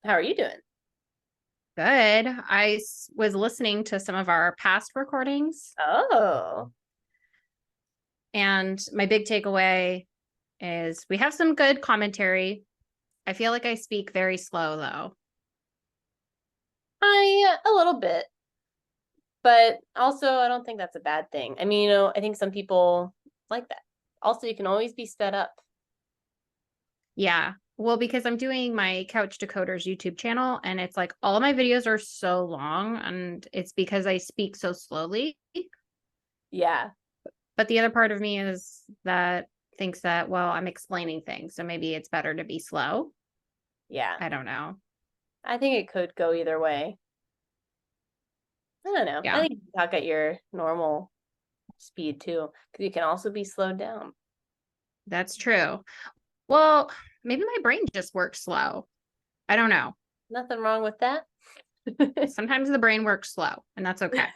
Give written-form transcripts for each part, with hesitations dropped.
How are you doing? Good. Was listening to some of our past recordings, Oh, and my big takeaway is we have some good commentary. I feel like I speak very slow, though. I a little bit, but also I don't think that's a bad thing. I mean, I think some people like that. Also, you can always be sped up. Yeah. Well, because I'm doing my Couch Decoders YouTube channel, and it's like all of my videos are so long, and it's because I speak so slowly. Yeah, But the other part of me is that thinks that, well, I'm explaining things, so maybe it's better to be slow. yeah. I don't know. I think it could go either way. I don't know. I Yeah, think you can talk at your normal speed too, because you can also be slowed down. that's true. Well, maybe my brain just works slow. I don't know. Nothing wrong with that. Sometimes the brain works slow, and that's okay.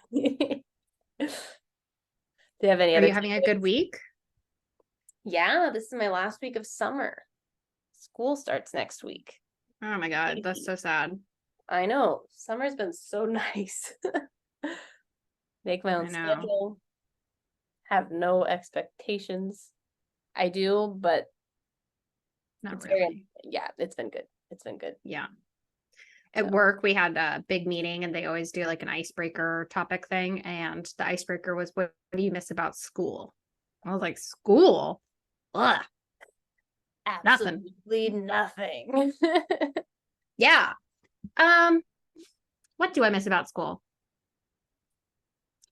Do you have any Are other you having a good takeaways? week? Yeah, this is my last week of summer. School starts next week. Oh my God, that's so sad. I know. Summer's been so nice. Make my own I know. schedule, have no expectations. I do, but Not it's very, really. yeah, it's been good. It's been good. Yeah. At So, work, we had a big meeting and they always do like an icebreaker topic thing. And the icebreaker was, what do you miss about school? I was like, school? Ugh, nothing. absolutely nothing. Yeah. Um, what do I miss about school?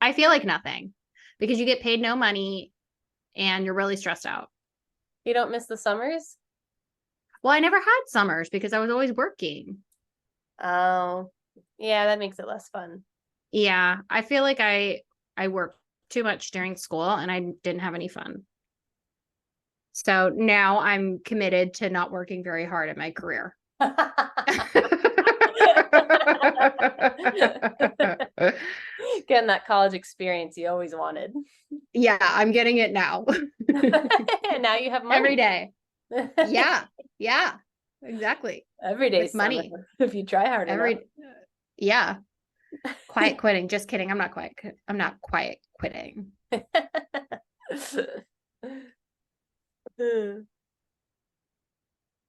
I feel like nothing because you get paid no money and you're really stressed out. You don't miss the summers? Well, I never had summers because I was always working. Oh, yeah, that makes it less fun. Yeah, I feel like I worked too much during school and I didn't have any fun. So now I'm committed to not working very hard at my career. Getting that college experience you always wanted. Yeah, I'm getting it now. And now you have Every money. day. Yeah. Yeah. Exactly. Every day With summer money. if you try hard enough. Every Yeah. Quiet quitting. Just kidding. I'm not quiet quitting.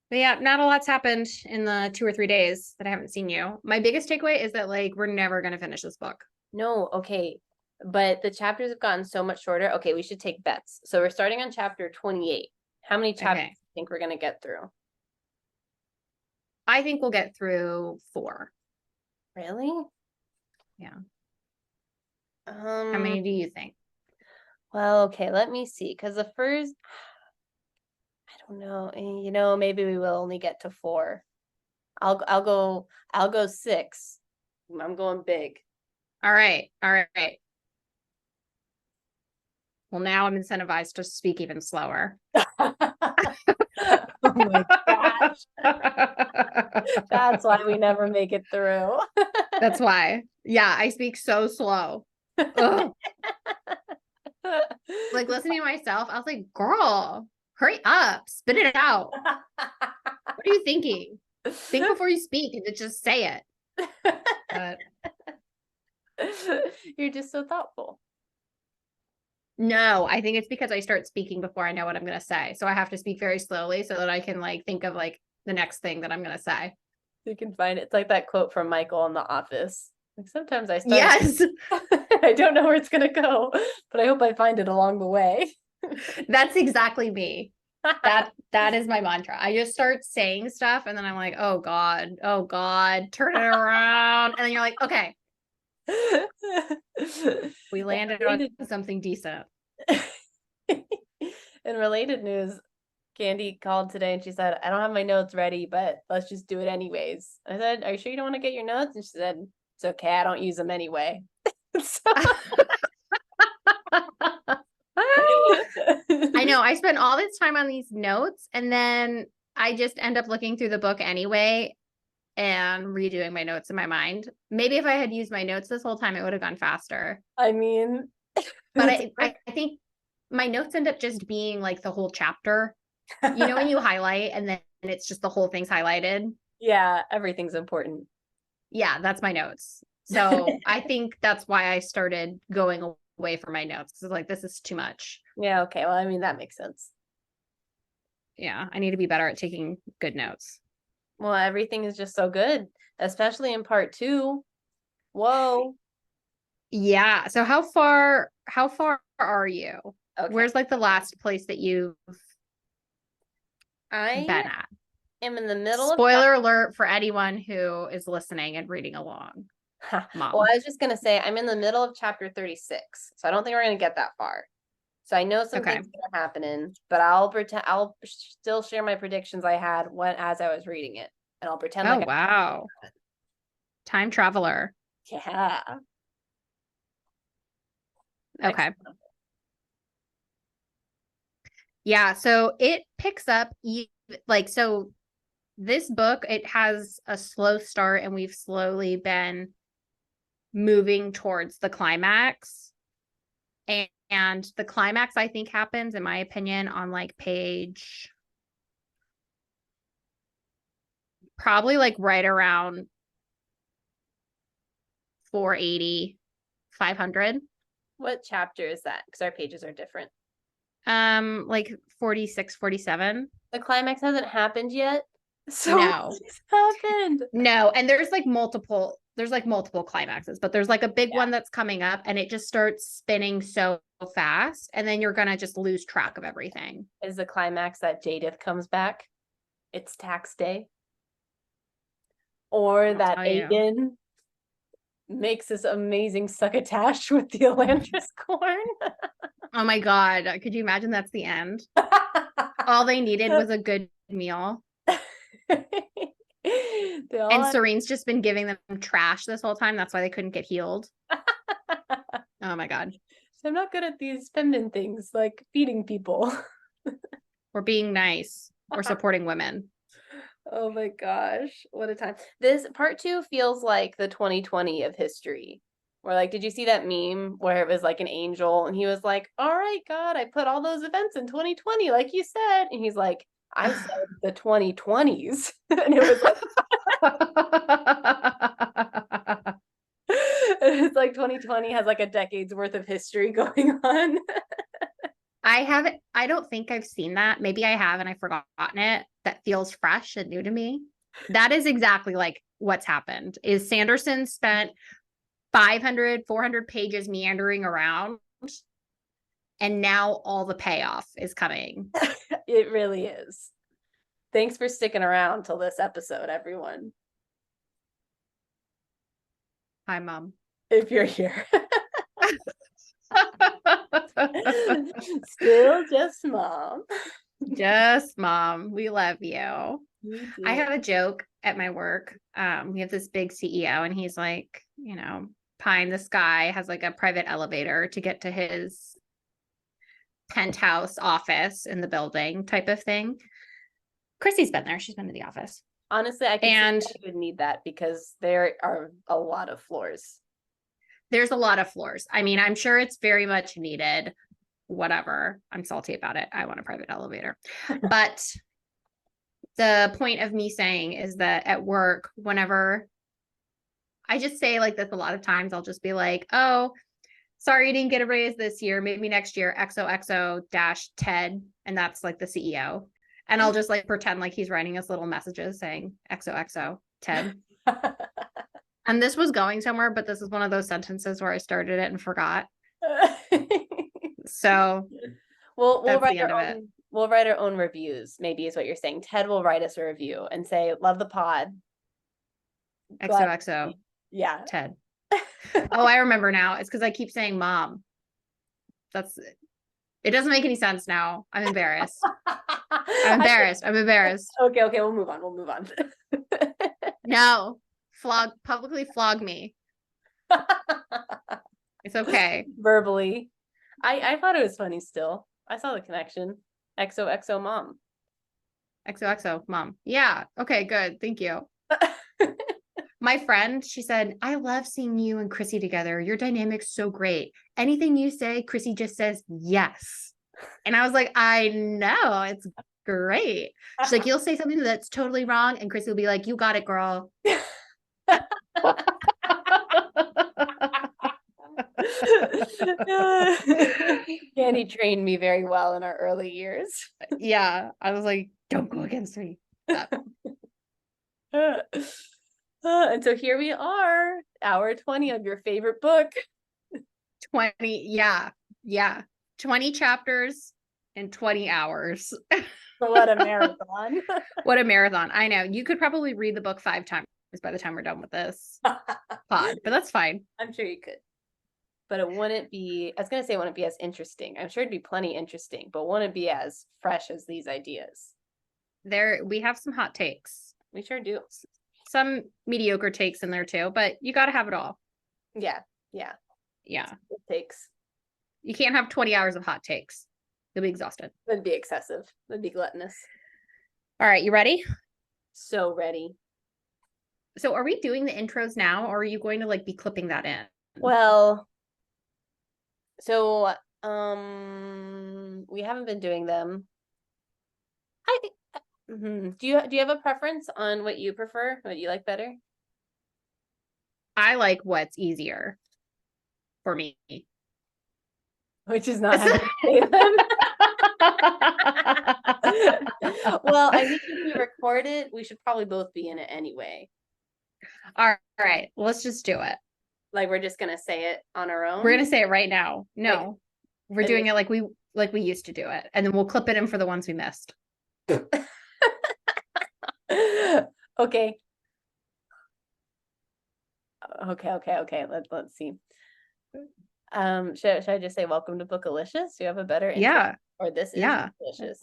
But yeah, not a lot's happened in the 2 or 3 days that I haven't seen you. My biggest takeaway is that like we're never gonna finish this book. No, okay. But the chapters have gotten so much shorter. Okay, we should take bets. So we're starting on chapter 28. How many chapters do Okay. you think we're going to get through? I think we'll get through 4. Really? Yeah. How Um, many do you think? well, okay, let me see. Because the first, I don't know. Maybe we will only get to 4. I'll go 6. I'm going big. All right. All right. Well, now I'm incentivized to speak even slower. Oh my gosh. That's why we never make it through. That's why. Yeah, I speak so slow. Ugh. Like listening to myself, I was like, girl, hurry up, spit it out. What are you thinking? Think before you speak and just say it. But You're just so thoughtful. no, I think it's because I start speaking before I know what I'm going to say. So I have to speak very slowly so that I can like think of like the next thing that I'm going to say. You can find it. It's like that quote from Michael in The Office. Like sometimes I start, Yes, I don't know where it's gonna go, but I hope I find it along the way. that's exactly me. That is my mantra. I just start saying stuff and then I'm like, oh God, turn it around. And then you're like, okay, we landed on related, something decent. in related news, Candy called today and she said, I don't have my notes ready, but let's just do it anyways. I said, are you sure you don't want to get your notes? And she said, it's okay, I don't use them anyway. So I know. I spent all this time on these notes and then I just end up looking through the book anyway and redoing my notes in my mind. Maybe if I had used my notes this whole time, it would have gone faster. I mean, But it's I think my notes end up just being like the whole chapter. You know, when you highlight and then it's just the whole thing's highlighted. Yeah, everything's important. Yeah, that's my notes. So I think that's why I started going away from my notes, because like, this is too much. Yeah, okay. Well, I mean, that makes sense. Yeah, I need to be better at taking good notes. Well, everything is just so good, especially in part 2. Whoa. Yeah. So how far are you? Okay. Where's like the last place that you've been I at? am in the middle of Spoiler alert for anyone who is listening and reading along. Well, Mom. I was just gonna say I'm in the middle of chapter 36, so I don't think we're gonna get that far. So I know some Okay. things that are happening, but I'll still share my predictions I had as I was reading it, and I'll pretend Oh, like wow. Time traveler. yeah. Okay. Excellent. Yeah. So it picks up like, so this book, it has a slow start and we've slowly been moving towards the climax. And the climax, I think, happens, in my opinion, on like page probably like right around 480, 500. What chapter is that? Because our pages are different. Like 46, 47. The climax hasn't happened yet. So what No. just happened? No, and there's like multiple climaxes, but there's like a big Yeah. one that's coming up and it just starts spinning so fast and then you're gonna just lose track of everything. Is the climax that Jadith comes back? It's tax day. Or I'll that tell you. Ioden makes this amazing succotash with the Elantris corn. Oh my God. Could you imagine that's the end? All they needed was a good meal. And Serene's just been giving them trash this whole time. That's why they couldn't get healed. Oh my God. I'm not good at these feminine things like feeding people. We're being nice. We're supporting women. Oh my gosh, what a time. This part 2 feels like the 2020 of history. Where like, did you see that meme where it was like an angel and he was like, all right, God, I put all those events in 2020, like you said. And he's like, I said the 2020s. And it was like, it's like 2020 has like a decade's worth of history going on. I don't think I've seen that. Maybe I have and I've forgotten it. That feels fresh and new to me. That is exactly like what's happened. Is Sanderson spent 500, 400 pages meandering around, and now all the payoff is coming. It really is. Thanks for sticking around till this episode, everyone. Hi, Mom. If you're here. Still just Mom. Just Mom. We love you. We do. I have a joke at my work. We have this big CEO, and he's like, pie in the sky, has like a private elevator to get to his penthouse office in the building type of thing. Chrissy's been there. She's been to the office. Honestly, I can see you would need that because there are a lot of floors. There's a lot of floors. I mean, I'm sure it's very much needed. Whatever. I'm salty about it. I want a private elevator. But the point of me saying is that at work, whenever I just say like this a lot of times, I'll just be like, oh, sorry you didn't get a raise this year. Maybe next year, XOXO dash Ted. And that's like the CEO. And I'll just like pretend like he's writing us little messages saying XOXO Ted. And this was going somewhere, but this is one of those sentences where I started it and forgot. So we'll that's write the end of it. We'll write our own reviews, maybe is what you're saying. Ted will write us a review and say, love the pod. XOXO. Yeah. Ted. Oh, I remember now. It's because I keep saying Mom. It doesn't make any sense now. I'm embarrassed. I'm embarrassed. Okay, we'll move on. No. Publicly flog me. It's okay. Verbally. I thought it was funny still. I saw the connection. XOXO Mom. XOXO Mom. Yeah. Okay, good. Thank you. My friend, she said, I love seeing you and Chrissy together. Your dynamic's so great. Anything you say, Chrissy just says yes. And I was like, I know, it's great. She's like, you'll say something that's totally wrong, and Chrissy will be like, you got it, girl. Candy trained me very well in our early years. Yeah, I was like, don't go against me. And so here we are, hour 20 of your favorite book. 20, yeah. 20 chapters in 20 hours. What a marathon. What a marathon. I know. You could probably read the book 5 times by the time we're done with this pod, but that's fine. I'm sure you could. But it wouldn't be, I was going to say it wouldn't be as interesting. I'm sure it'd be plenty interesting, but wouldn't be as fresh as these ideas. We have some hot takes. We sure do. Some mediocre takes in there too, but you got to have it all. Yeah. It takes. You can't have 20 hours of hot takes. You'll be exhausted. That'd be excessive. That'd be gluttonous. All right, you ready? So ready. So are we doing the intros now, or are you going to like be clipping that in? Well, so we haven't been doing them. Do you have a preference on what you prefer, what you like better? I like what's easier for me. Which is not having to say them. Well, I think if we record it, we should probably both be in it anyway. All right, let's just do it. Like we're just gonna say it on our own. We're gonna say it right now. No, we're doing it like we used to do it, and then we'll clip it in for the ones we missed. Okay. Let's see. Should I just say welcome to Bookalicious? Do you have a better intro? Yeah. Or this is Bookalicious?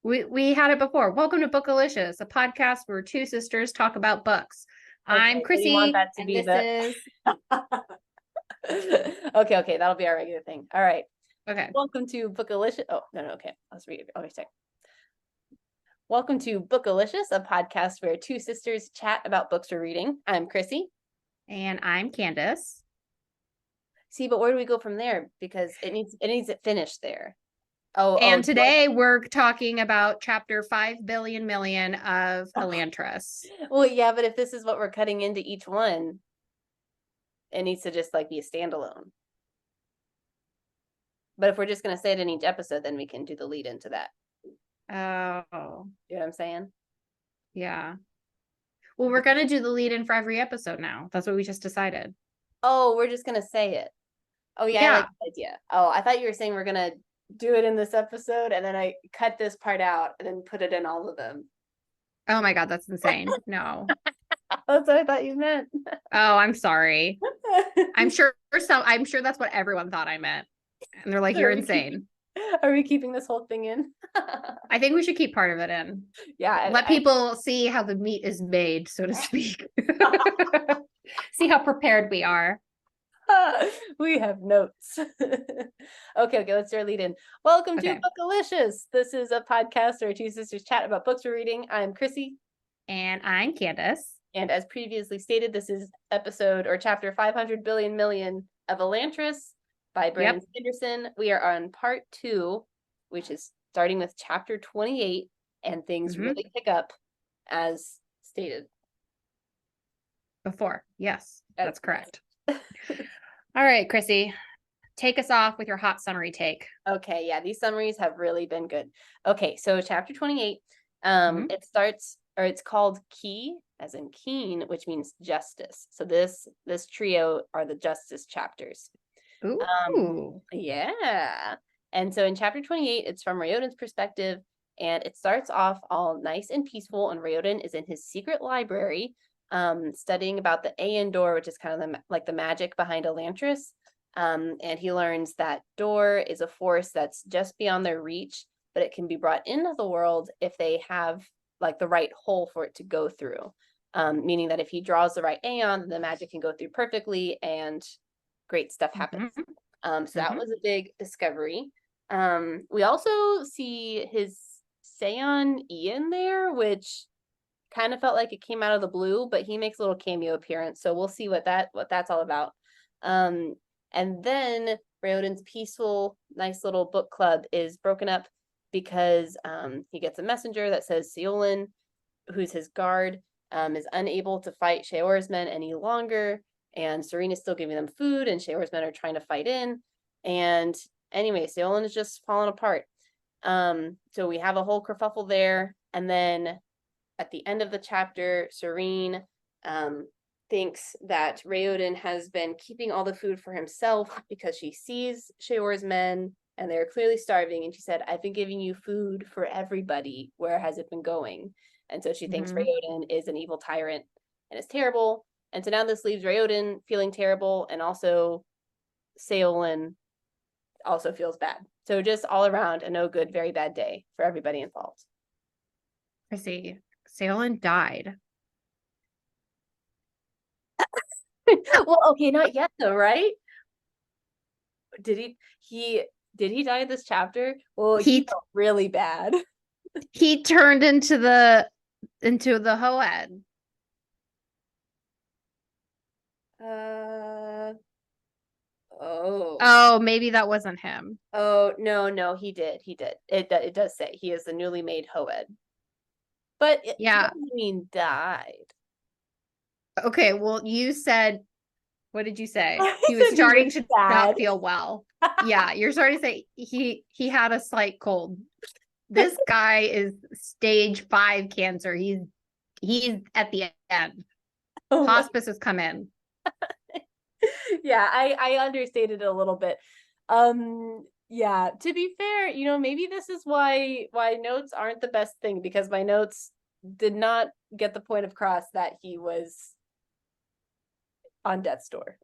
We had it before. Welcome to Bookalicious, a podcast where two sisters talk about books. Okay, I'm Chrissy. So you want that to be Okay, that'll be our regular thing. All right. Okay. Welcome to Bookalicious. Oh, no, okay. Let's read it. Okay, sorry. Welcome to Bookalicious, a podcast where two sisters chat about books we're reading. I'm Chrissy. And I'm Candice. See, but where do we go from there? Because it needs it finished there. And today we're talking about chapter 5 billion million of Elantris. Well, yeah, but if this is what we're cutting into each one, it needs to just like be a standalone. But if we're just going to say it in each episode, then we can do the lead into that. Oh. You know what I'm saying? Yeah. Well, we're going to do the lead in for every episode now. That's what we just decided. Oh, we're just going to say it. Oh, yeah, I like the idea. Oh, I thought you were saying we're going to do it in this episode and then I cut this part out and then put it in all of them. Oh my God, that's insane. No. That's what I thought you meant. Oh, I'm sorry. I'm sure that's what everyone thought I meant. And they're like, you're insane. Are we keeping this whole thing in? I think we should keep part of it in. Yeah. Let people see how the meat is made, so to speak. See how prepared we are. We have notes. Okay, let's do our lead in. Welcome to Bookalicious. This is a podcast where two sisters chat about books we're reading. I'm Chrissy. And I'm Candice. And as previously stated, this is episode or chapter 500 billion million of Elantris by Brandon Sanderson. We are on part 2, which is starting with chapter 28, and things really pick up as stated before. Yes, that's correct. All right, Chrissy, take us off with your hot summary take. Okay, yeah, these summaries have really been good. Okay, so chapter 28, it starts, or it's called Key, as in keen, which means justice. So this trio are the justice chapters. Ooh. Yeah. And so in chapter 28, it's from Ioden's perspective, and it starts off all nice and peaceful, and Ioden is in his secret library, studying about the Aeon door, which is kind of the magic behind Elantris. And he learns that door is a force that's just beyond their reach, but it can be brought into the world if they have like the right hole for it to go through. Meaning that if he draws the right Aeon, the magic can go through perfectly and great stuff happens. So that was a big discovery. We also see his Seon Ian there, which kind of felt like it came out of the blue, but he makes a little cameo appearance, so we'll see what that's all about. And then Ioden's peaceful, nice little book club is broken up because he gets a messenger that says Seolin, who's his guard, is unable to fight Sheor's men any longer, and Sarene is still giving them food, and Sheor's men are trying to fight in. And anyway, Seolin is just falling apart. So we have a whole kerfuffle there, and then at the end of the chapter, Sarene thinks that Ioden has been keeping all the food for himself because she sees Sheor's men and they're clearly starving, and she said, "I've been giving you food for everybody. Where has it been going?" And so she thinks Ioden is an evil tyrant and is terrible. And so now this leaves Ioden feeling terrible, and also Seolin also feels bad. So just all around a no good, very bad day for everybody involved. Chrissy, Seolin died. Well, okay, not yet though, right? Did he die in this chapter? Well, he felt really bad. He turned into the Hoed. Oh, maybe that wasn't him. Oh, no, he did. It does say he is the newly made Hoed. But it doesn't mean died. Okay, well, you said, what did you say? He was starting to not feel well. Yeah, you're starting to say he had a slight cold. This guy is stage 5 cancer. He's at the end. Hospice has come in. Yeah, I understated it a little bit. Yeah, to be fair, maybe this is why notes aren't the best thing, because my notes did not get the point across that he was on death's door.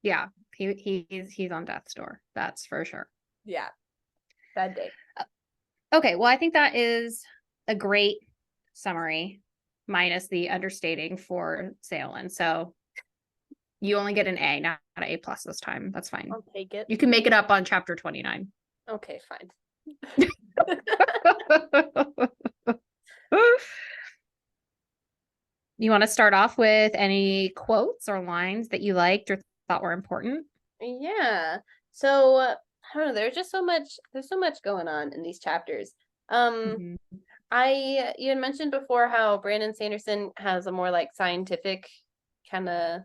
Yeah, he's on death's door. That's for sure. Yeah. Bad day. Okay, well, I think that is a great summary, minus the understating for Seolin. So you only get an A, not an A+ this time. That's fine. I'll take it. You can make it up on chapter 29. Okay, fine. You want to start off with any quotes or lines that you liked or thought were important? Yeah. So I don't know. There's so much going on in these chapters. You had mentioned before how Brandon Sanderson has a more like scientific kind of,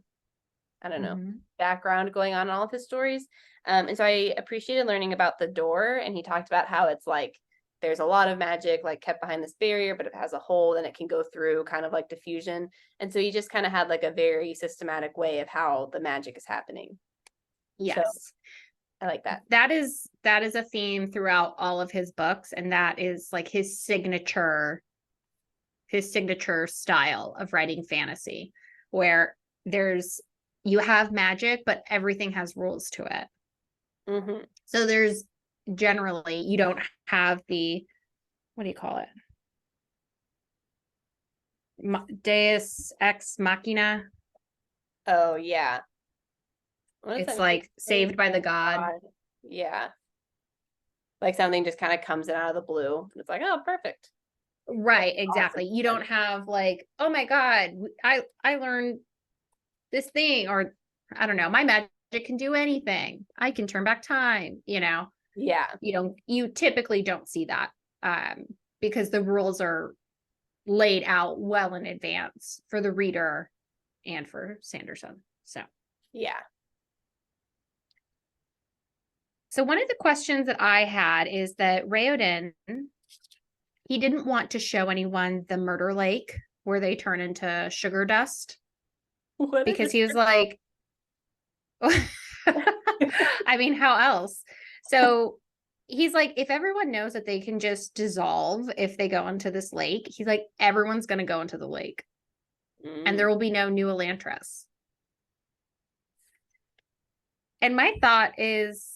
I don't know, background going on in all of his stories. And so I appreciated learning about the door, and he talked about how it's like there's a lot of magic like kept behind this barrier, but it has a hole and it can go through, kind of like diffusion. And so he just kind of had like a very systematic way of how the magic is happening. Yes. So I like that. That is a theme throughout all of his books, and that is like his signature style of writing fantasy, where you have magic, but everything has rules to it. So there's generally, you don't have the, what do you call it? Deus ex machina. Oh, yeah. It's like saved by the god. Yeah. Like something just kind of comes in out of the blue. It's like, oh, perfect. Right, exactly. You don't have like, oh my god, I learned this thing, or I don't know, my magic can do anything. I can turn back time, Yeah. You typically don't see that because the rules are laid out well in advance for the reader and for Sanderson. So, yeah. So one of the questions that I had is that Ioden, he didn't want to show anyone the murder lake where they turn into sugar dust. Because he was like, I mean, how else? So he's like, if everyone knows that they can just dissolve if they go into this lake, he's like, everyone's going to go into the lake. And there will be no new Elantris. And my thought is,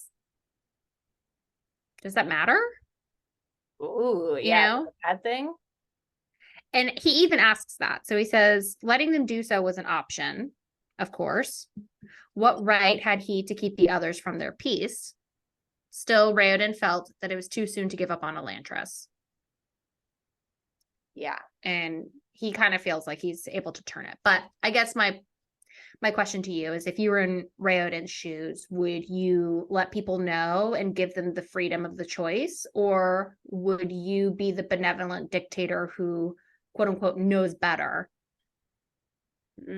does that matter? Ooh, yeah. Bad thing. And he even asks that. So he says, letting them do so was an option, of course. What right had he to keep the others from their peace? Still, Ioden felt that it was too soon to give up on Elantris. Yeah. And he kind of feels like he's able to turn it. But I guess my my question to you is, if you were in Rayoden's shoes, would you let people know and give them the freedom of the choice? Or would you be the benevolent dictator who, quote unquote, knows better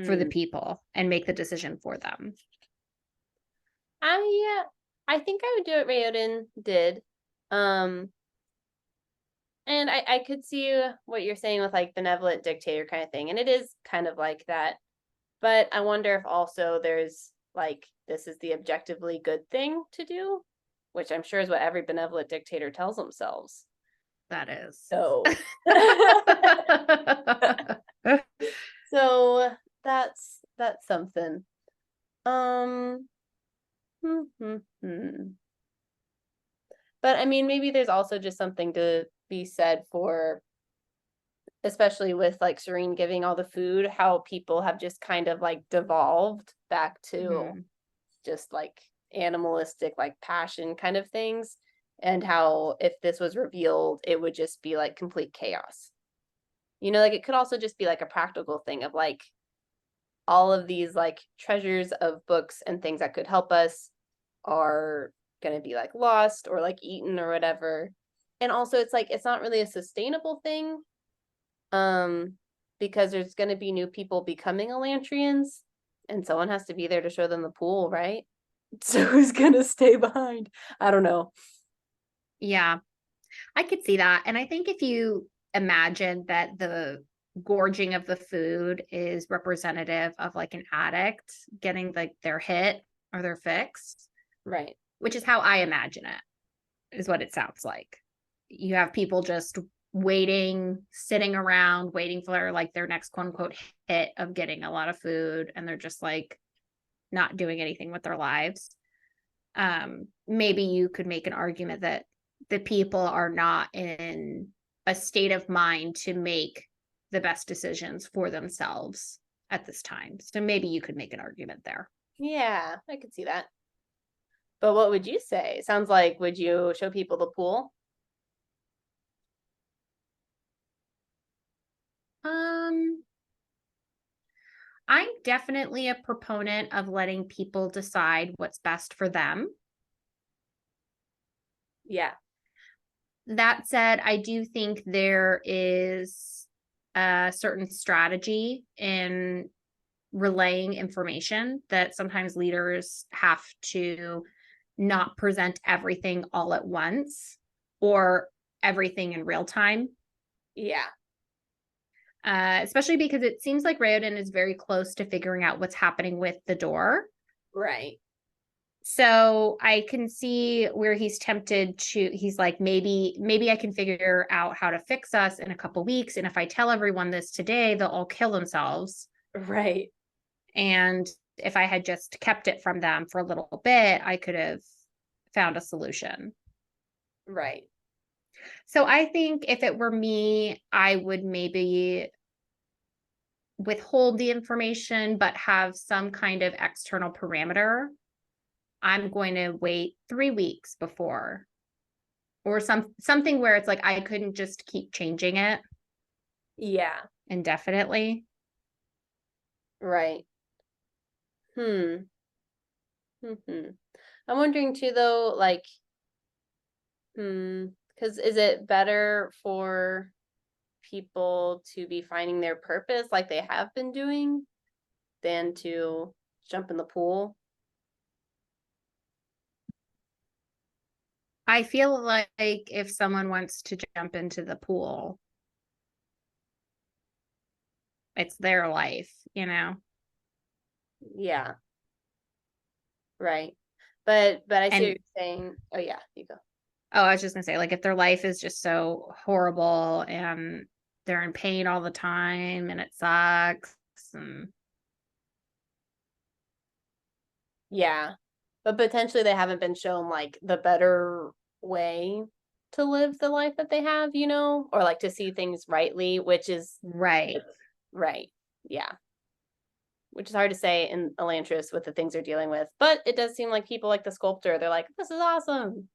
for the people and make the decision for them? I think I would do what Rayoden did. And I could see what you're saying with like benevolent dictator kind of thing. And it is kind of like that. But I wonder if also there's like, this is the objectively good thing to do, which I'm sure is what every benevolent dictator tells themselves. That is. So, so that's something. But I mean, maybe there's also just something to be said for, especially with like Sarene giving all the food, how people have just kind of like devolved back to just like animalistic, like passion kind of things. And how if this was revealed, it would just be like complete chaos. You know, like it could also just be like a practical thing of like all of these like treasures of books and things that could help us are going to be like lost or like eaten or whatever. And also it's like it's not really a sustainable thing because there's going to be new people becoming Elantrians and someone has to be there to show them the pool, right? So who's going to stay behind? I don't know. Yeah, I could see that. And I think if you imagine that the gorging of the food is representative of like an addict getting like their hit or their fix, right? Which is how I imagine it, is what it sounds like. You have people just waiting, sitting around, waiting for like their next quote unquote hit of getting a lot of food, and they're just like not doing anything with their lives. Maybe you could make an argument that the people are not in a state of mind to make the best decisions for themselves at this time. So maybe you could make an argument there. Yeah, I could see that. But what would you say? Sounds like, would you show people the pool? I'm definitely a proponent of letting people decide what's best for them. Yeah. That said, I do think there is a certain strategy in relaying information that sometimes leaders have to not present everything all at once or everything in real time. Yeah. Especially because it seems like Rayoden is very close to figuring out what's happening with the door. Right. So I can see where he's tempted to, he's like, maybe I can figure out how to fix us in a couple weeks. And if I tell everyone this today, they'll all kill themselves. Right. And if I had just kept it from them for a little bit, I could have found a solution. Right. So I think if it were me, I would maybe withhold the information, but have some kind of external parameter. I'm going to wait 3 weeks before, or something where it's like I couldn't just keep changing it. Yeah. Indefinitely. Right. Hmm. I'm wondering too though, like, because is it better for people to be finding their purpose like they have been doing than to jump in the pool? I feel like if someone wants to jump into the pool, it's their life, you know? Yeah. Right. But I see what And you're saying. Oh yeah, you go. oh, I was just gonna say, like, if their life is just so horrible and they're in pain all the time and it sucks, and Yeah. But potentially they haven't been shown like the better way to live the life that they have, you know, or like to see things rightly, which is right. right. Yeah. Which is hard to say in Elantris with the things they're dealing with. But it does seem like people like the sculptor, they're like, this is awesome.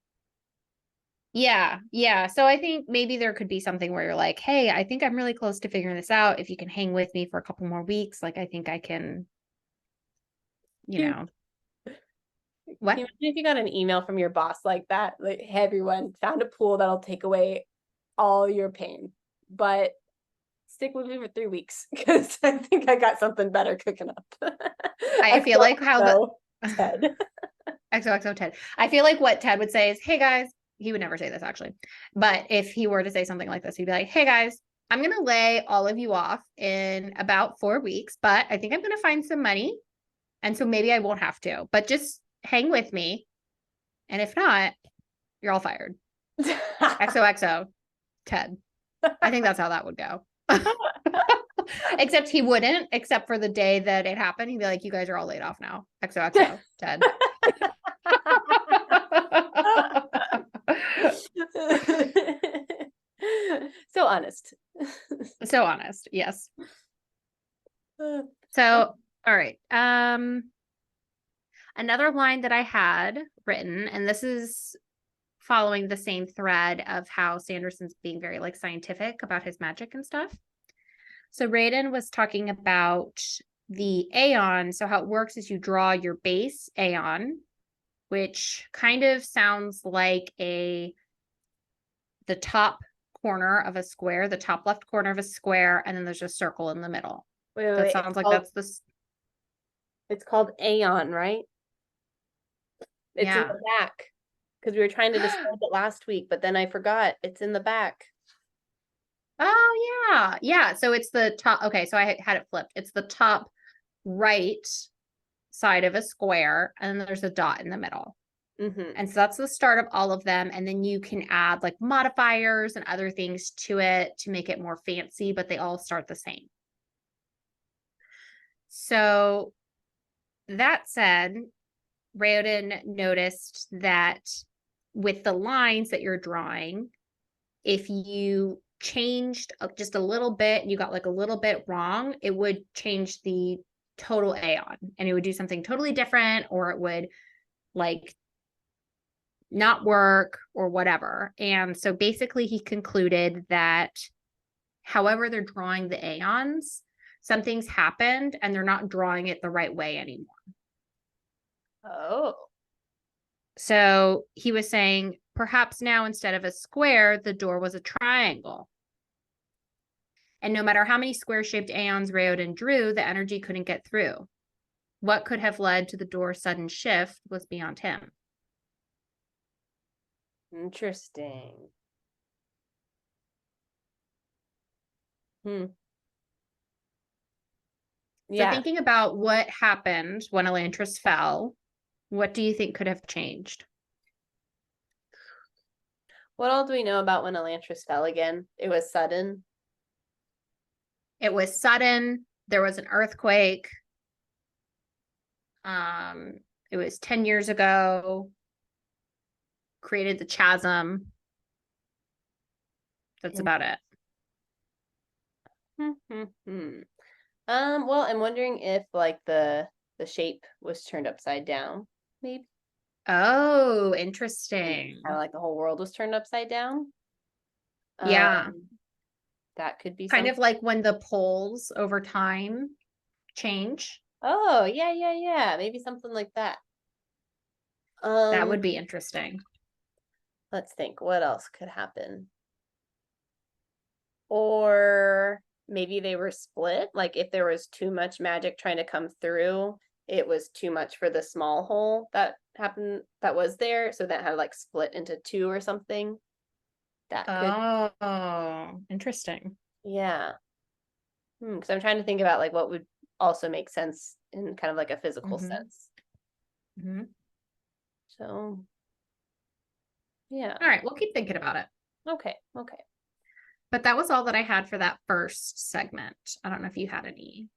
Yeah, yeah. So I think maybe there could be something where you're like, hey, I think I'm really close to figuring this out. If you can hang with me for a couple more weeks, like I think I can you know. What? Can you imagine if you got an email from your boss like that? Like, hey, everyone, found a pool that'll take away all your pain, but stick with me for 3 weeks because I think I got something better cooking up. I feel like how the Ted. XOXO Ted. I feel like what Ted would say is, hey guys, he would never say this actually, but if he were to say something like this, he'd be like, hey guys, I'm going to lay all of you off in about 4 weeks, but I think I'm going to find some money. And so maybe I won't have to, but just hang with me. And if not, you're all fired. XOXO Ted. I think that's how that would go. Except he wouldn't, except for the day that it happened. He'd be like, you guys are all laid off now. XOXO Ted. So honest. So honest. Yes. So, all right. Another line that I had written, and this is following the same thread of how Sanderson's being very like scientific about his magic and stuff. So Raiden was talking about the Aeon. So how it works is you draw your base Aeon, which kind of sounds like the top corner of a square, the top left corner of a square, and then there's a circle in the middle. That sounds like that's this. It's called Aeon, right? It's in the back because we were trying to describe it last week, but then I forgot. It's in the back. Oh, yeah. Yeah. So it's the top. Okay. So I had it flipped. It's the top right side of a square, and then there's a dot in the middle. And so that's the start of all of them. And then you can add like modifiers and other things to it to make it more fancy, but they all start the same. So that said, Rayoden noticed that with the lines that you're drawing, if you changed just a little bit, you got like a little bit wrong, it would change the total Aeon and it would do something totally different, or it would like not work or whatever. And so basically he concluded that however they're drawing the Aeons, something's happened and they're not drawing it the right way anymore. Oh. So he was saying, perhaps now instead of a square, the door was a triangle. And no matter how many square-shaped Aeons Rayoden drew, the energy couldn't get through. What could have led to the door's sudden shift was beyond him. Interesting. So thinking about what happened when Elantris fell, what do you think could have changed? What all do we know about when Elantris fell again? It was sudden. It was sudden. There was an earthquake. It was 10 years ago. Created the chasm. That's about it. Well, I'm wondering if like the shape was turned upside down, maybe. Oh, interesting. Kind of like the whole world was turned upside down. Yeah. That could be kind of like when the poles over time change. Oh, yeah. Maybe something like that. That would be interesting. Let's think. What else could happen? Or maybe they were split. Like if there was too much magic trying to come through, it was too much for the small hole that happened, that was there. So that had like split into two or something. That could. Oh, interesting. Yeah. Because I'm trying to think about like what would also make sense in kind of like a physical sense. So, yeah. All right, we'll keep thinking about it. Okay. But that was all that I had for that first segment. I don't know if you had any.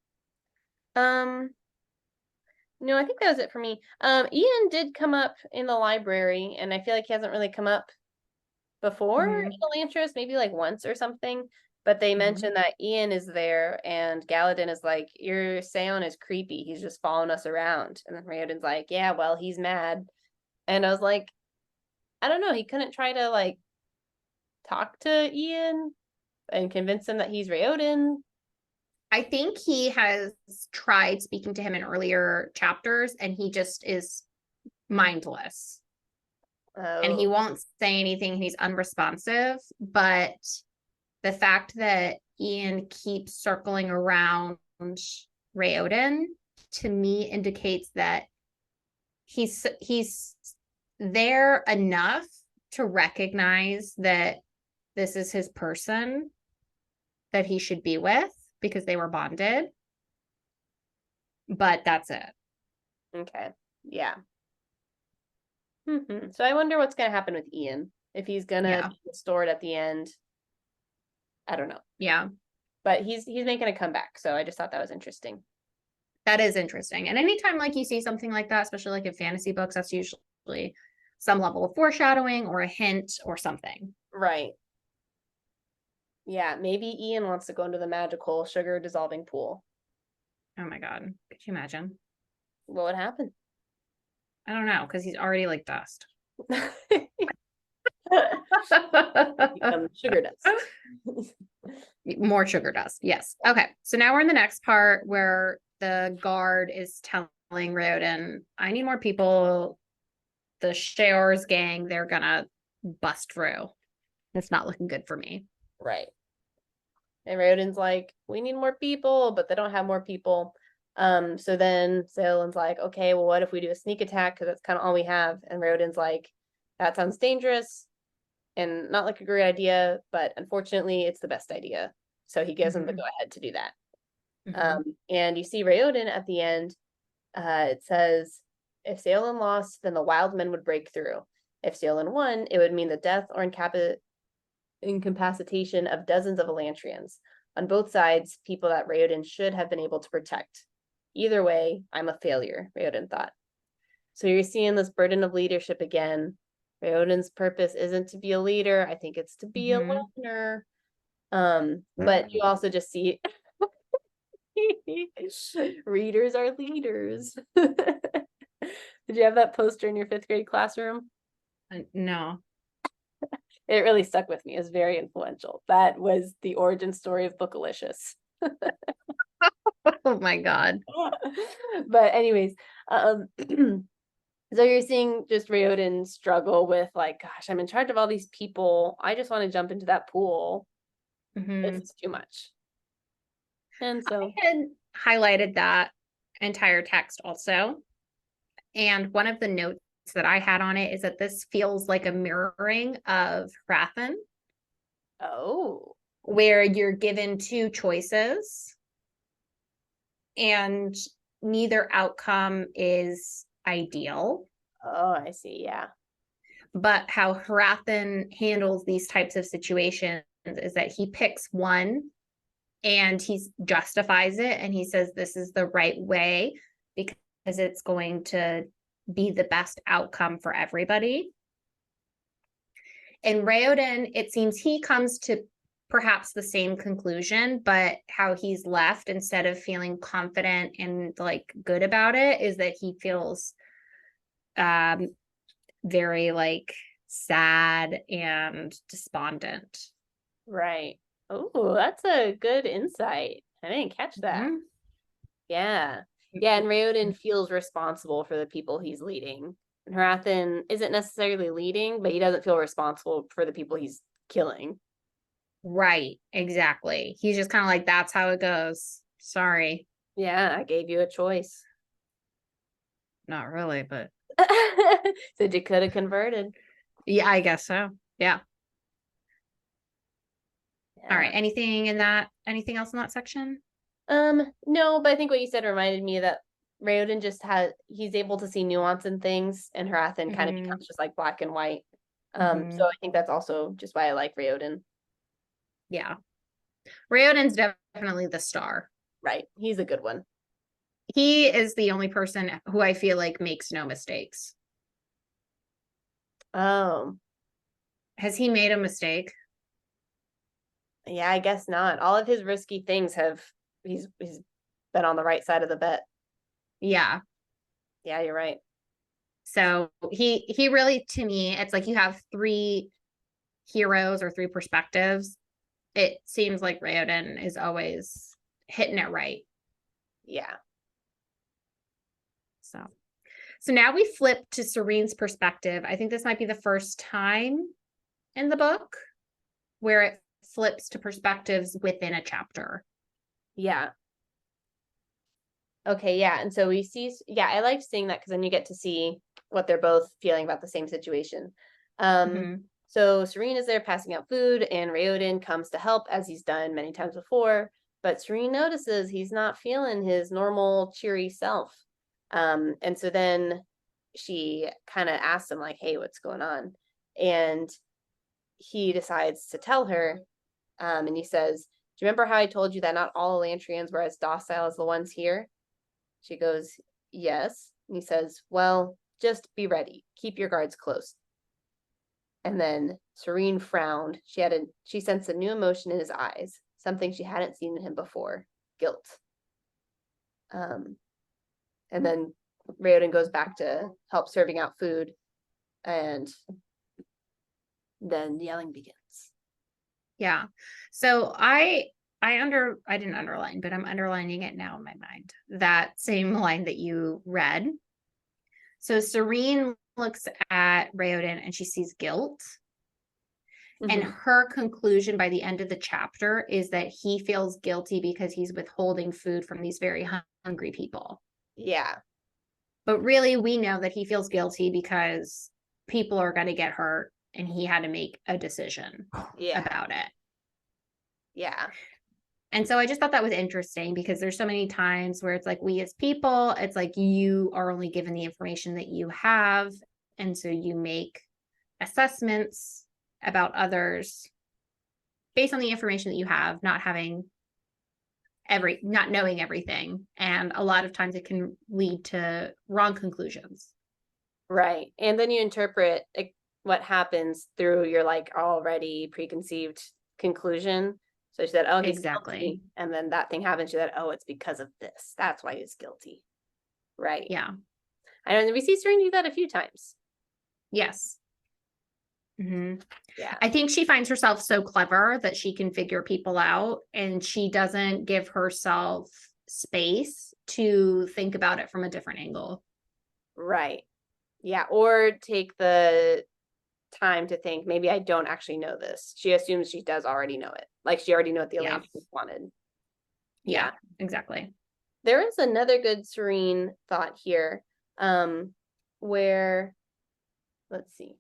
No, I think that was it for me. Ian did come up in the library, and I feel like he hasn't really come up before in Elantris, maybe like once or something. But they mentioned that Ian is there, and Galladin is like, your Seon is creepy. He's just following us around. And then Rayoden's like, yeah, well, he's mad. And I was like, I don't know. He couldn't try to like talk to Ian and convince him that he's Rayoden. I think he has tried speaking to him in earlier chapters and he just is mindless and he Oh, won't say anything. He's unresponsive, but the fact that Ian keeps circling around Ioden to me indicates that he's there enough to recognize that this is his person that he should be with because they were bonded. But that's it. okay. Yeah. So I wonder what's going to happen with Ian. If he's going to be restored at the end. I don't know. Yeah. But he's making a comeback. So I just thought that was interesting. That is interesting. And anytime like you see something like that, especially like in fantasy books, that's usually some level of foreshadowing or a hint or something. Right. Yeah, maybe Ian wants to go into the magical sugar dissolving pool. Oh my God. Could you imagine? What would happen? I don't know, because he's already like dust. Become sugar dust. More sugar dust. Yes. Okay. So now we're in the next part where the guard is telling Ioden, I need more people. The Shaor's gang, they're gonna bust through. It's not looking good for me. Right. And Ioden's like, we need more people, but they don't have more people. So then Saolin's like, okay, well, what if we do a sneak attack? Because that's kind of all we have. And Ioden's like, that sounds dangerous and not like a great idea, but unfortunately, it's the best idea. So he gives him the go ahead to do that. And you see Ioden at the end. It says, if Saolin lost, then the wild men would break through. If Saolin won, it would mean the death or incapacitation of dozens of Elantrians. On both sides, people that Ioden should have been able to protect. Either way, I'm a failure, Ioden thought. So you're seeing this burden of leadership again. Ioden's purpose isn't to be a leader. I think it's to be a loner. But you also just see readers are leaders. Did you have that poster in your 5th grade classroom? No. It really stuck with me. It was very influential. That was the origin story of Bookalicious. Oh my God. But anyways, so you're seeing just Ioden struggle with like, gosh, I'm in charge of all these people. I just want to jump into that pool. It's too much. And so I had highlighted that entire text also. And one of the notes that I had on it is that this feels like a mirroring of Hrathen. Oh. Where you're given two choices and neither outcome is ideal. Oh, I see. Yeah. But how Hrathen handles these types of situations is that he picks one and he justifies it and he says this is the right way because it's going to be the best outcome for everybody. And Ioden, it seems he comes to perhaps the same conclusion, but how he's left instead of feeling confident and like good about it is that he feels very like sad and despondent. Right. Oh, that's a good insight. I didn't catch that. Yeah. Yeah, and Ioden feels responsible for the people he's leading. And Hrathen isn't necessarily leading, but he doesn't feel responsible for the people he's killing. Right, exactly. He's just kind of like, that's how it goes. Sorry. Yeah, I gave you a choice. Not really, but so you could have converted. Yeah, I guess so. Yeah. All right. Anything else in that section? No, but I think what you said reminded me that Ioden just he's able to see nuance in things, and Hrathen kind of becomes just like black and white. So I think that's also just why I like Ioden. Yeah. Ioden's definitely the star. Right. He's a good one. He is the only person who I feel like makes no mistakes. Oh. Has he made a mistake? Yeah, I guess not. All of his risky things he's been on the right side of the bet. Yeah. Yeah, you're right. So he really, to me, it's like you have 3 heroes or 3 perspectives. It seems like Ioden is always hitting it right. Yeah. So now we flip to Serene's perspective. I think this might be the first time in the book where it flips to perspectives within a chapter. Yeah. Okay, yeah. And so we see, yeah, I liked seeing that because then you get to see what they're both feeling about the same situation. So Sarene is there passing out food, and Ioden comes to help as he's done many times before. But Sarene notices he's not feeling his normal cheery self. And so then she kind of asks him, like, hey, what's going on? And he decides to tell her. And he says, do you remember how I told you that not all Elantrians were as docile as the ones here? She goes, yes. And he says, well, just be ready. Keep your guards close. And then Sarene frowned. She sensed a new emotion in his eyes, something she hadn't seen in him before, guilt. And then Ioden goes back to help serving out food, and then yelling begins. Yeah. So I didn't underline, but I'm underlining it now in my mind. That same line that you read. So Sarene looks at Ioden and she sees guilt. And her conclusion by the end of the chapter is that he feels guilty because he's withholding food from these very hungry people. Yeah. But really, we know that he feels guilty because people are going to get hurt and he had to make a decision about it. Yeah. And so I just thought that was interesting because there's so many times where it's like we as people, it's like you are only given the information that you have. And so you make assessments about others based on the information that you have, not knowing everything. And a lot of times it can lead to wrong conclusions. Right. And then you interpret what happens through your like already preconceived conclusion. So she said, oh, he's guilty. And then that thing happens. She said, oh, it's because of this. That's why he's guilty. Right. Yeah. I know we see Sarene do that a few times. Yes. Mm-hmm. Yeah. I think she finds herself so clever that she can figure people out, and she doesn't give herself space to think about it from a different angle. Right. Yeah. Or take the time to think, maybe I don't actually know this. She assumes she does already know it. Like she already knew what the Elantris wanted. Yeah, exactly. There is another good Sarene thought here, where, let's see.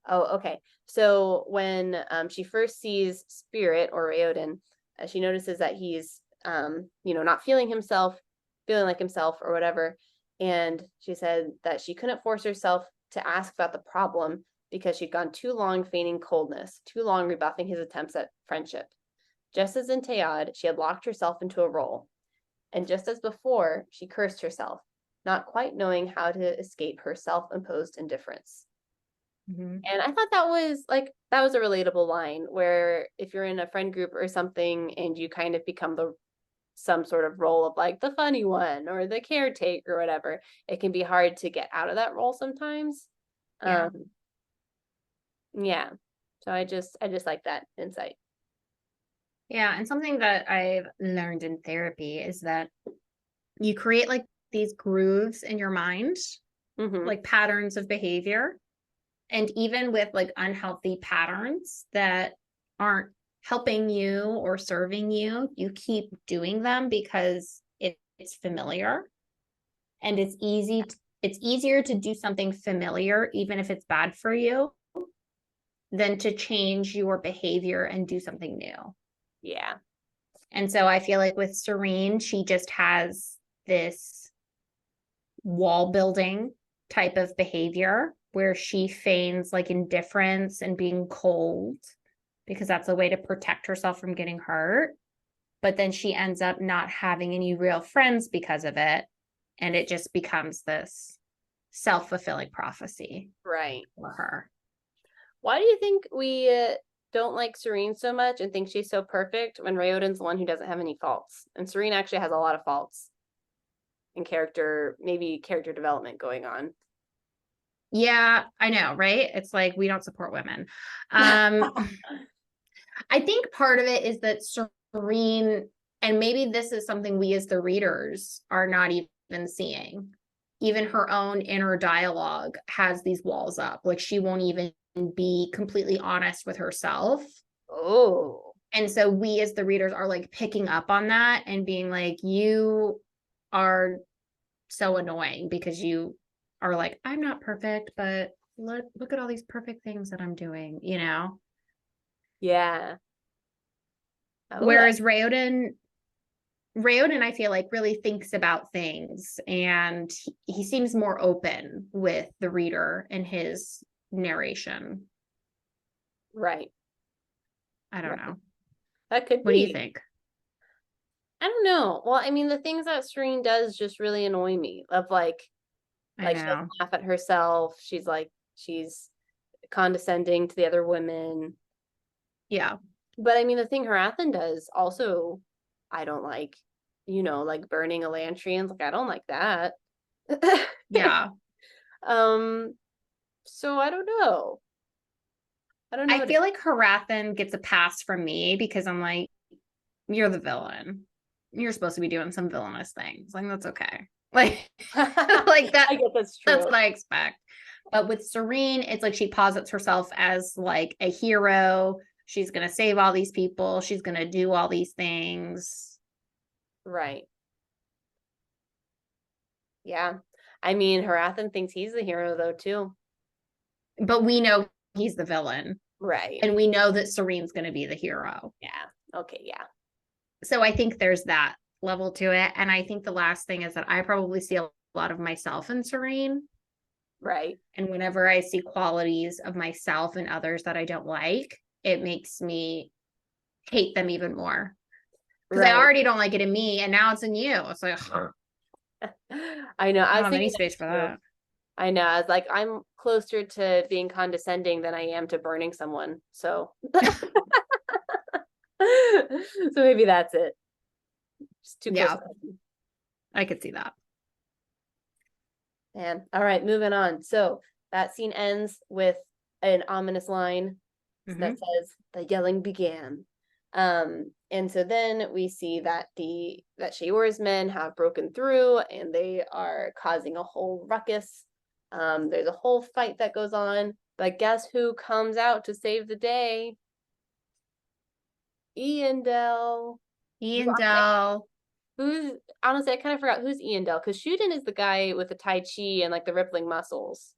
Oh, okay. So when she first sees Spirit or Ioden, she notices that he's not feeling like himself or whatever. And she said that she couldn't force herself to ask about the problem because she'd gone too long feigning coldness, too long rebuffing his attempts at friendship. Just as in Teod, she had locked herself into a role. And just as before, she cursed herself, not quite knowing how to escape her self-imposed indifference. Mm-hmm. And I thought that was a relatable line, where if you're in a friend group or something and you kind of become some sort of role of like the funny one or the caretaker or whatever, it can be hard to get out of that role sometimes. Yeah. So I just like that insight. Yeah. And something that I've learned in therapy is that you create like these grooves in your mind, like patterns of behavior. And even with like unhealthy patterns that aren't helping you or serving you, you keep doing them because it's familiar. And it's easier to do something familiar, even if it's bad for you, than to change your behavior and do something new. Yeah. And so I feel like with Sarene, she just has this wall building type of behavior where she feigns like indifference and being cold because that's a way to protect herself from getting hurt. But then she ends up not having any real friends because of it. And it just becomes this self-fulfilling prophecy. Right. For her. Why do you think we don't like Sarene so much and think she's so perfect when Ioden's the one who doesn't have any faults? And Sarene actually has a lot of faults in character development going on. Yeah, I know, right? It's like we don't support women. I think part of it is that Sarene, and maybe this is something we as the readers are not even seeing. Even her own inner dialogue has these walls up. Like she won't even be completely honest with herself. Oh. And so we as the readers are like picking up on that and being like, you are so annoying because you are like, I'm not perfect, but look at all these perfect things that I'm doing, you know? Yeah. Oh, Whereas Rayoden, I feel like really thinks about things and he seems more open with the reader in his narration. right. I don't Right. know. That could What do you be. think? I don't know. Well, I mean, the things that Serene does just really annoy me. Of I like she doesn't know. laugh at herself. She's condescending to the other women. Yeah. But I mean, the thing Harathan does also, I don't like. Like burning Elantrians. Like I don't like that. Yeah. um. So I don't know. I don't know. I feel like Harathan gets a pass from me because I'm like, you're the villain. You're supposed to be doing some villainous things. Like that's okay. Like, like that. I guess that's That's true. what I expect. But with Sarene, it's like she posits herself as like a hero. She's gonna save all these people. She's gonna do all these things. Right. Yeah. I mean, Harathan thinks he's the hero though too. But we know he's the villain. Right. And we know that Serene's gonna be the hero. Yeah. Okay. Yeah. So I think there's that level to it. And I think the last thing is that I probably see a lot of myself in Sarene. Right. And whenever I see qualities of myself and others that I don't like, it makes me hate them even more. Because I Right. already don't like it in me, and now it's in you. It's like, I I know. I don't was have any thinking space for that too. that. I know. I was like, I'm closer to being condescending than I am to burning someone. So, so maybe that's it. Just too close. Yeah, I could see that. Man. All right, moving on. So that scene ends with an ominous line that says the yelling began. And so then we see that Sheor's men have broken through and they are causing a whole ruckus. There's a whole fight that goes on, but guess who comes out to save the day? Eondel. Eondel. Who's honestly, I kind of forgot who's Eondel because Shuden is the guy with the Tai Chi and like the rippling muscles.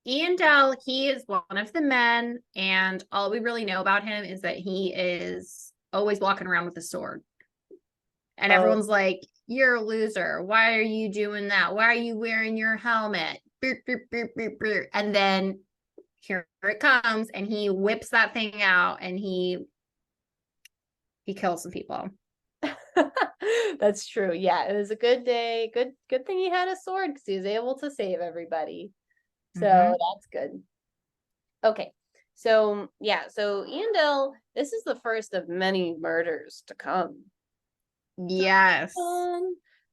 Eondel, he is one of the men, and all we really know about him is that he is always walking around with a sword. And Oh, everyone's like, you're a loser. Why are you doing that? Why are you wearing your helmet? And then here it comes, and he whips that thing out and he kills some people. that's true. Yeah, it was a good day. Good thing he had a sword because he was able to save everybody. So that's good. Okay. So yeah, so Eondel, this is the first of many murders to come. Yes.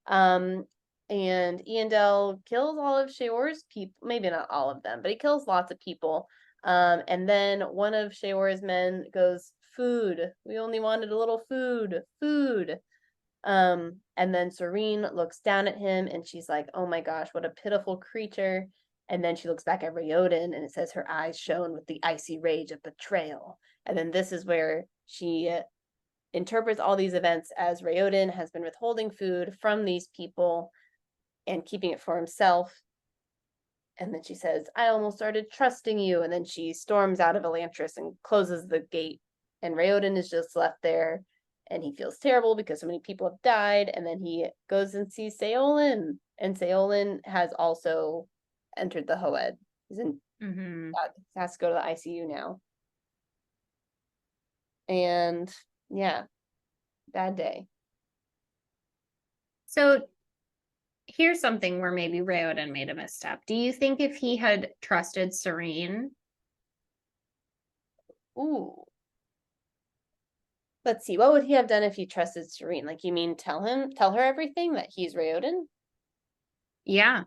Um, and Eondel kills all of Sheor's people, maybe not all of them, but he kills lots of people. And then one of Sheor's men goes, food. We only wanted a little food, food. And then Serene looks down at him and she's like, oh my gosh, what a pitiful creature. And then she looks back at Rayoden and it says her eyes shone with the icy rage of betrayal. And then this is where she interprets all these events as Rayoden has been withholding food from these people and keeping it for himself. And then she says, I almost started trusting you. And then she storms out of Elantris and closes the gate. And Rayoden is just left there. And he feels terrible because so many people have died. And then he goes and sees Seolin. And Seolin has also entered the Hoed. He's in, has to go to the ICU now. And yeah, bad day. So here's something where maybe Rayoden made a misstep. Do you think if he had trusted Sarene? Ooh. Let's see. What would he have done if he trusted Serene? Like, you mean tell her everything that he's Rayoden? Yeah.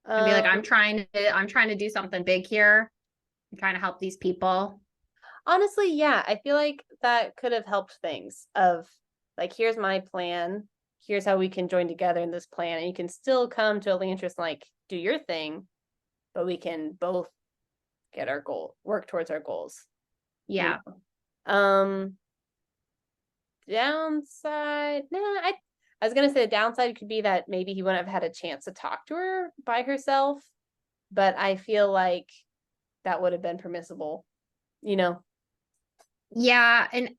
And be like, Um, I'm trying to do something big here. kind of help these people. Honestly, yeah, I feel like that could have helped things of like, here's my plan. Here's how we can join together in this plan. And you can still come to Elantris and like do your thing, but we can both get our goal, work towards our goals. Yeah. You know? Downside, I was gonna say the downside could be that maybe he wouldn't have had a chance to talk to her by herself, but I feel like that would have been permissible, you know? Yeah, and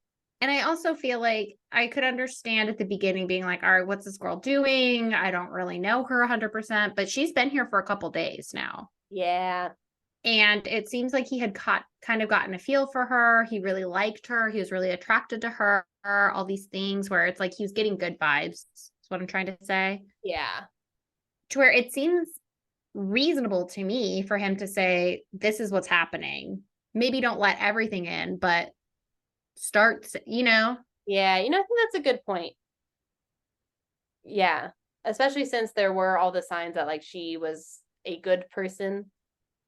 I also feel like I could understand at the beginning being like, all right, what's this girl doing? I don't really know her 100%, but she's been here for a couple days now. Yeah. And it seems like he had kind of gotten a feel for her. He really liked her. He was really attracted to her, all these things where it's like he was getting good vibes, is what I'm trying to say. Yeah. To where it seems reasonable to me for him to say, this is what's happening. Maybe don't let everything in, but start, you know? Yeah, I think that's a good point. Yeah. Especially since there were all the signs that like she was a good person.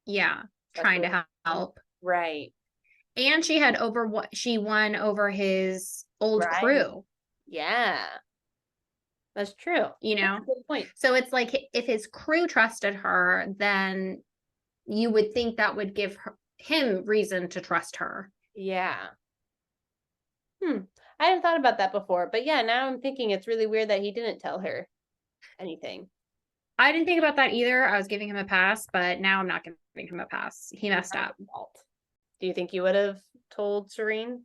Yeah, trying to help. Right. And she had she won over his old crew. Yeah. That's true. You know? That's a good point. So it's like if his crew trusted her, then you would think that would give him reason to trust her. Yeah. I hadn't thought about that before, but yeah, now I'm thinking it's really weird that he didn't tell her anything. I didn't think about that either. I was giving him a pass, but now I'm not giving him a pass. He messed up. Do you think you would have told Sarene?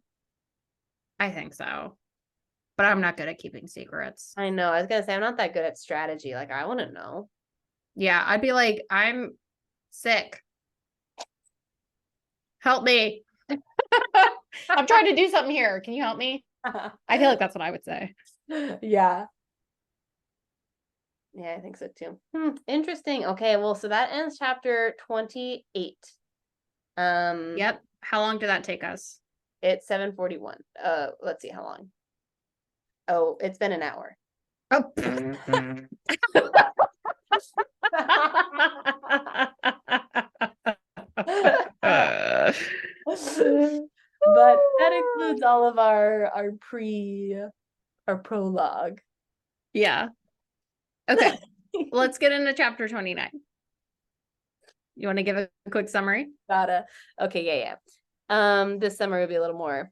I think so. But I'm not good at keeping secrets. I know. I was gonna say I'm not that good at strategy. Like I wouldn't know. Yeah, I'd be like, I'm sick. Help me. I'm trying to do something here. Can you help me? I feel like that's what I would say. Yeah. Yeah, I think so too. Interesting. Okay, well, so that ends chapter 28. Yep. How long did that take us? It's 7:41. Let's see how long. Oh, it's been an hour. Oh. But that includes all of our prologue. Yeah. Okay. Let's get into chapter 29. You want to give a quick summary? Gotta. Okay, yeah. This summary will be a little more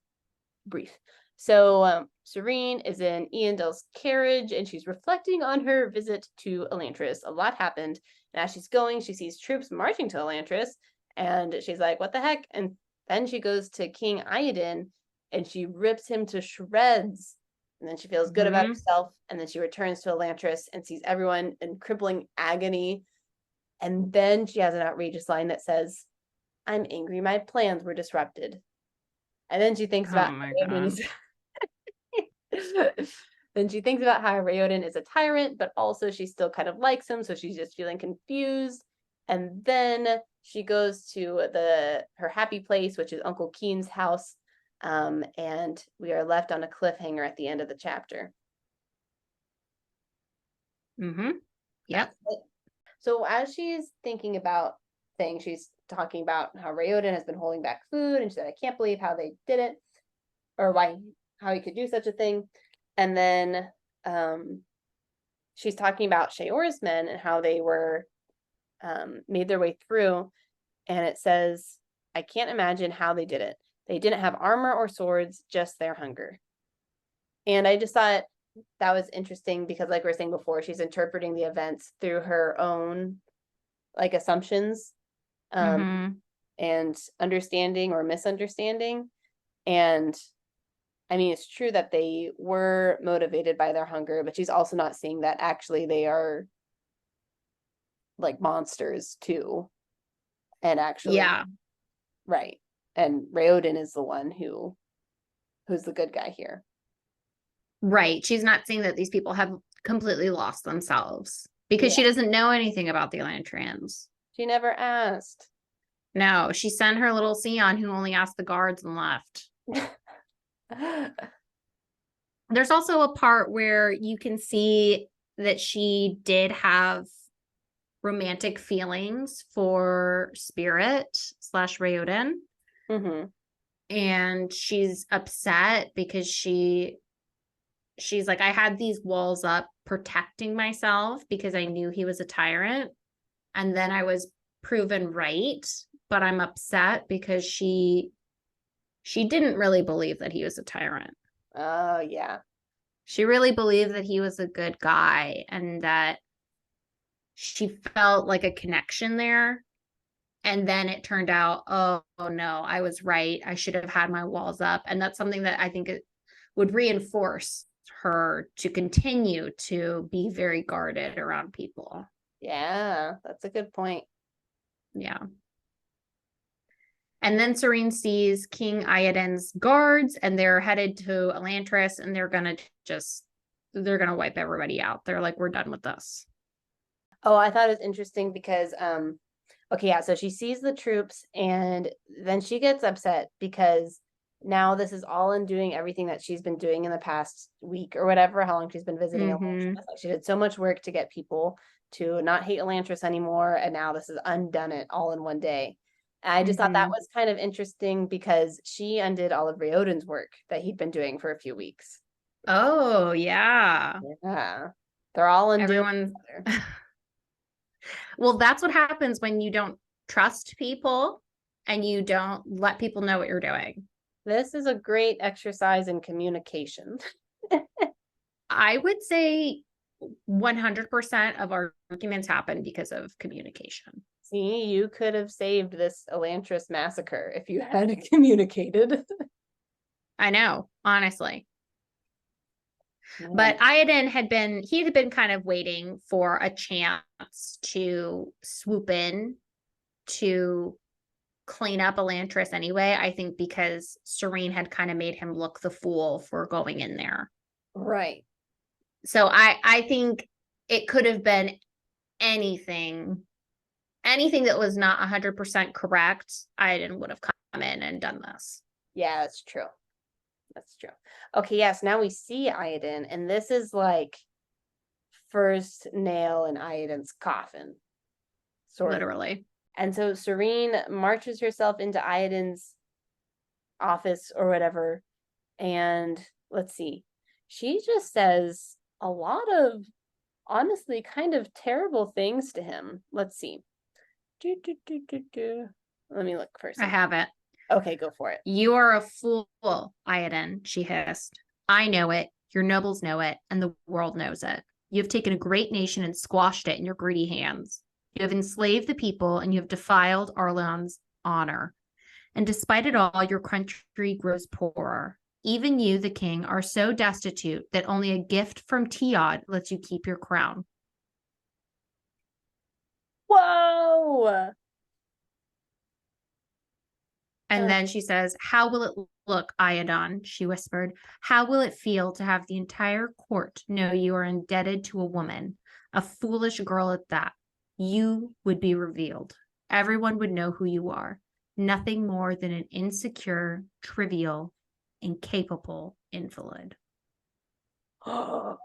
brief. So Sarene is in Eondel's carriage and she's reflecting on her visit to Elantris. A lot happened. And as she's going, she sees troops marching to Elantris and she's like, what the heck? And then she goes to King Ioden and she rips him to shreds. And then she feels good about herself. And then she returns to Elantris and sees everyone in crippling agony. And then she has an outrageous line that says, I'm angry my plans were disrupted. And then she thinks about then she thinks about how Ioden is a tyrant, but also she still kind of likes him, so she's just feeling confused. And then she goes to her happy place, which is Uncle Keen's house, and we are left on a cliffhanger at the end of the chapter. Yep. So as she's thinking about things, she's talking about how Ioden has been holding back food, and she said, I can't believe how they did it, or how he could do such a thing. And then she's talking about Sheor's men and how they were made their way through. And it says, I can't imagine how they did it. They didn't have armor or swords, just their hunger. And I just thought that was interesting because, like we were saying before, she's interpreting the events through her own like assumptions and understanding or misunderstanding. And I mean, it's true that they were motivated by their hunger, but she's also not seeing that actually they are like monsters too. And actually, yeah, right. And Ioden is the one who's the good guy here. Right. She's not seeing that these people have completely lost themselves because she doesn't know anything about the Elantrians. She never asked. No, she sent her little Sion who only asked the guards and left. There's also a part where you can see that she did have romantic feelings for Spirit / Ioden. Mm-hmm. And she's upset because she's like, I had these walls up protecting myself because I knew he was a tyrant. And then I was proven right, but I'm upset because she didn't really believe that he was a tyrant. Oh, yeah. She really believed that he was a good guy and that she felt like a connection there. And then it turned out, oh no, I was right. I should have had my walls up. And that's something that I think it would reinforce her to continue to be very guarded around people. Yeah, that's a good point. Yeah. And then Sarene sees King Ioden's guards and they're headed to Elantris and they're gonna wipe everybody out. They're like, we're done with this. Oh, I thought it was interesting because okay, yeah, so she sees the troops and then she gets upset because now this is all undoing everything that she's been doing in the past week or whatever, how long she's been visiting Elantris. Like, she did so much work to get people to not hate Elantris anymore, and now this has undone it all in one day. And I just thought that was kind of interesting because she undid all of Ryoden's work that he'd been doing for a few weeks. Oh, yeah. Yeah. They're all undoing Everyone. Well, that's what happens when you don't trust people and you don't let people know what you're doing. This is a great exercise in communication. I would say 100% of our arguments happen because of communication. See, you could have saved this Elantris massacre if you had communicated. I know, honestly. Yeah. But Ioden had been kind of waiting for a chance to swoop in to clean up Elantris anyway, I think because Sarene had kind of made him look the fool for going in there. Right. So I think it could have been anything that was not 100% correct. Ioden would have come in and done this. Yeah, that's true. That's true. Okay, yes, now we see Ioden, and this is like first nail in Ioden's coffin. Sort of. Literally. And so Sarene marches herself into Ioden's office or whatever, and let's see. She just says a lot of honestly kind of terrible things to him. Let's see. Let me look first. I have it. Okay, go for it. You are a fool, Ioden, she hissed. I know it, your nobles know it, and the world knows it. You have taken a great nation and squashed it in your greedy hands. You have enslaved the people, and you have defiled Arlan's honor. And despite it all, your country grows poorer. Even you, the king, are so destitute that only a gift from Tiod lets you keep your crown. Whoa! And then she says, how will it look, Ioden? She whispered. How will it feel to have the entire court know you are indebted to a woman, a foolish girl at that? You would be revealed. Everyone would know who you are. Nothing more than an insecure, trivial, incapable invalid. Whoa.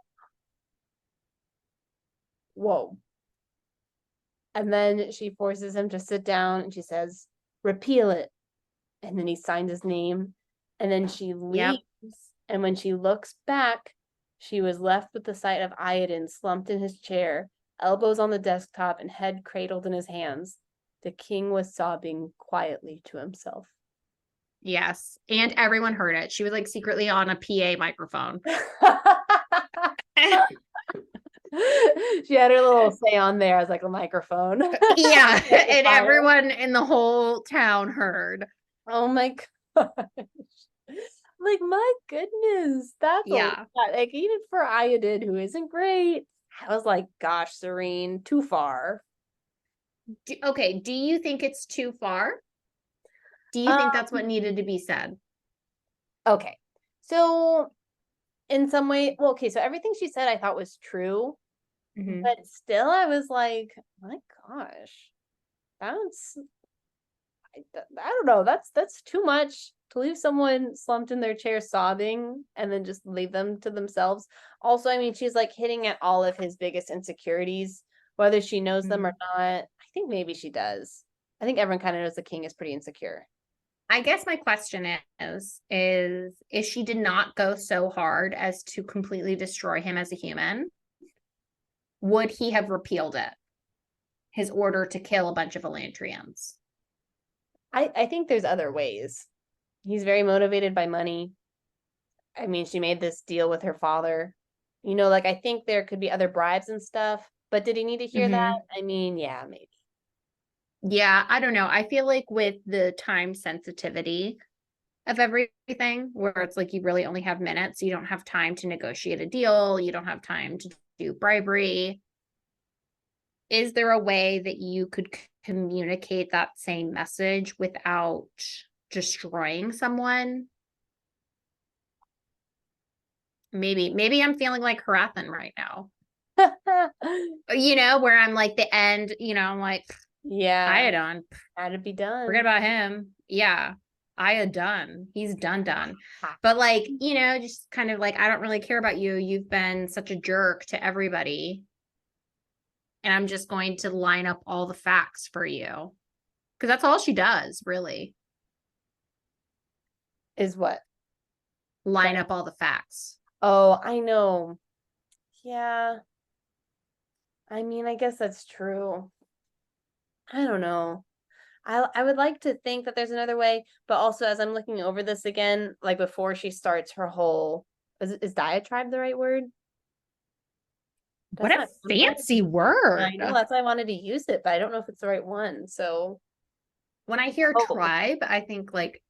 And then she forces him to sit down and she says, repeal it. And then he signs his name. And then she leaves. Yep. And when she looks back, she was left with the sight of Ioden slumped in his chair, elbows on the desktop and head cradled in his hands. The king was sobbing quietly to himself. Yes. And everyone heard it. She was like secretly on a PA microphone. She had her little say on there as like a microphone. Yeah. And everyone in the whole town heard. Oh my gosh. Like, my goodness. That's a lot. Like, even for Ioden, who isn't great, I was like, gosh, Sarene, too far. Okay, do you think it's too far? Do you think that's what needed to be said? Okay. So, in some way, well, okay, so everything she said I thought was true. Mm-hmm. But still, I was like, my gosh, that's... I don't know. That's too much to leave someone slumped in their chair sobbing and then just leave them to themselves. Also, I mean, she's like hitting at all of his biggest insecurities, Whether she knows them or not, I think maybe she does. I think everyone kind of knows the king is pretty insecure. I guess my question is if she did not go so hard as to completely destroy him as a human, would he have repealed it? His order to kill a bunch of Elantrians? I think there's other ways. He's very motivated by money. I mean, she made this deal with her father. You know, like I think there could be other bribes and stuff, but did he need to hear that? I mean, yeah, maybe. Yeah, I don't know. I feel like with the time sensitivity of everything, where it's like you really only have minutes, you don't have time to negotiate a deal, you don't have time to do bribery. Is there a way that you could communicate that same message without destroying someone? Maybe I'm feeling like Harathan right now. You know, where I'm like the end, you know, I'm like, Yeah, Ioden, had to be done. forget about him. Yeah, Ioden, he's done. But like, you know, just kind of like, I don't really care about you. You've been such a jerk to everybody. And I'm just going to line up all the facts for you. Because that's all she does, really. Is what? Line up all the facts. Oh, I know. Yeah. I mean, I guess that's true. I don't know. I would like to think that there's another way, but also as I'm looking over this again, like before she starts her whole is diatribe the right word? What a fancy word. I know that's why I wanted to use it, but I don't know if it's the right one. So when I hear tribe, I think like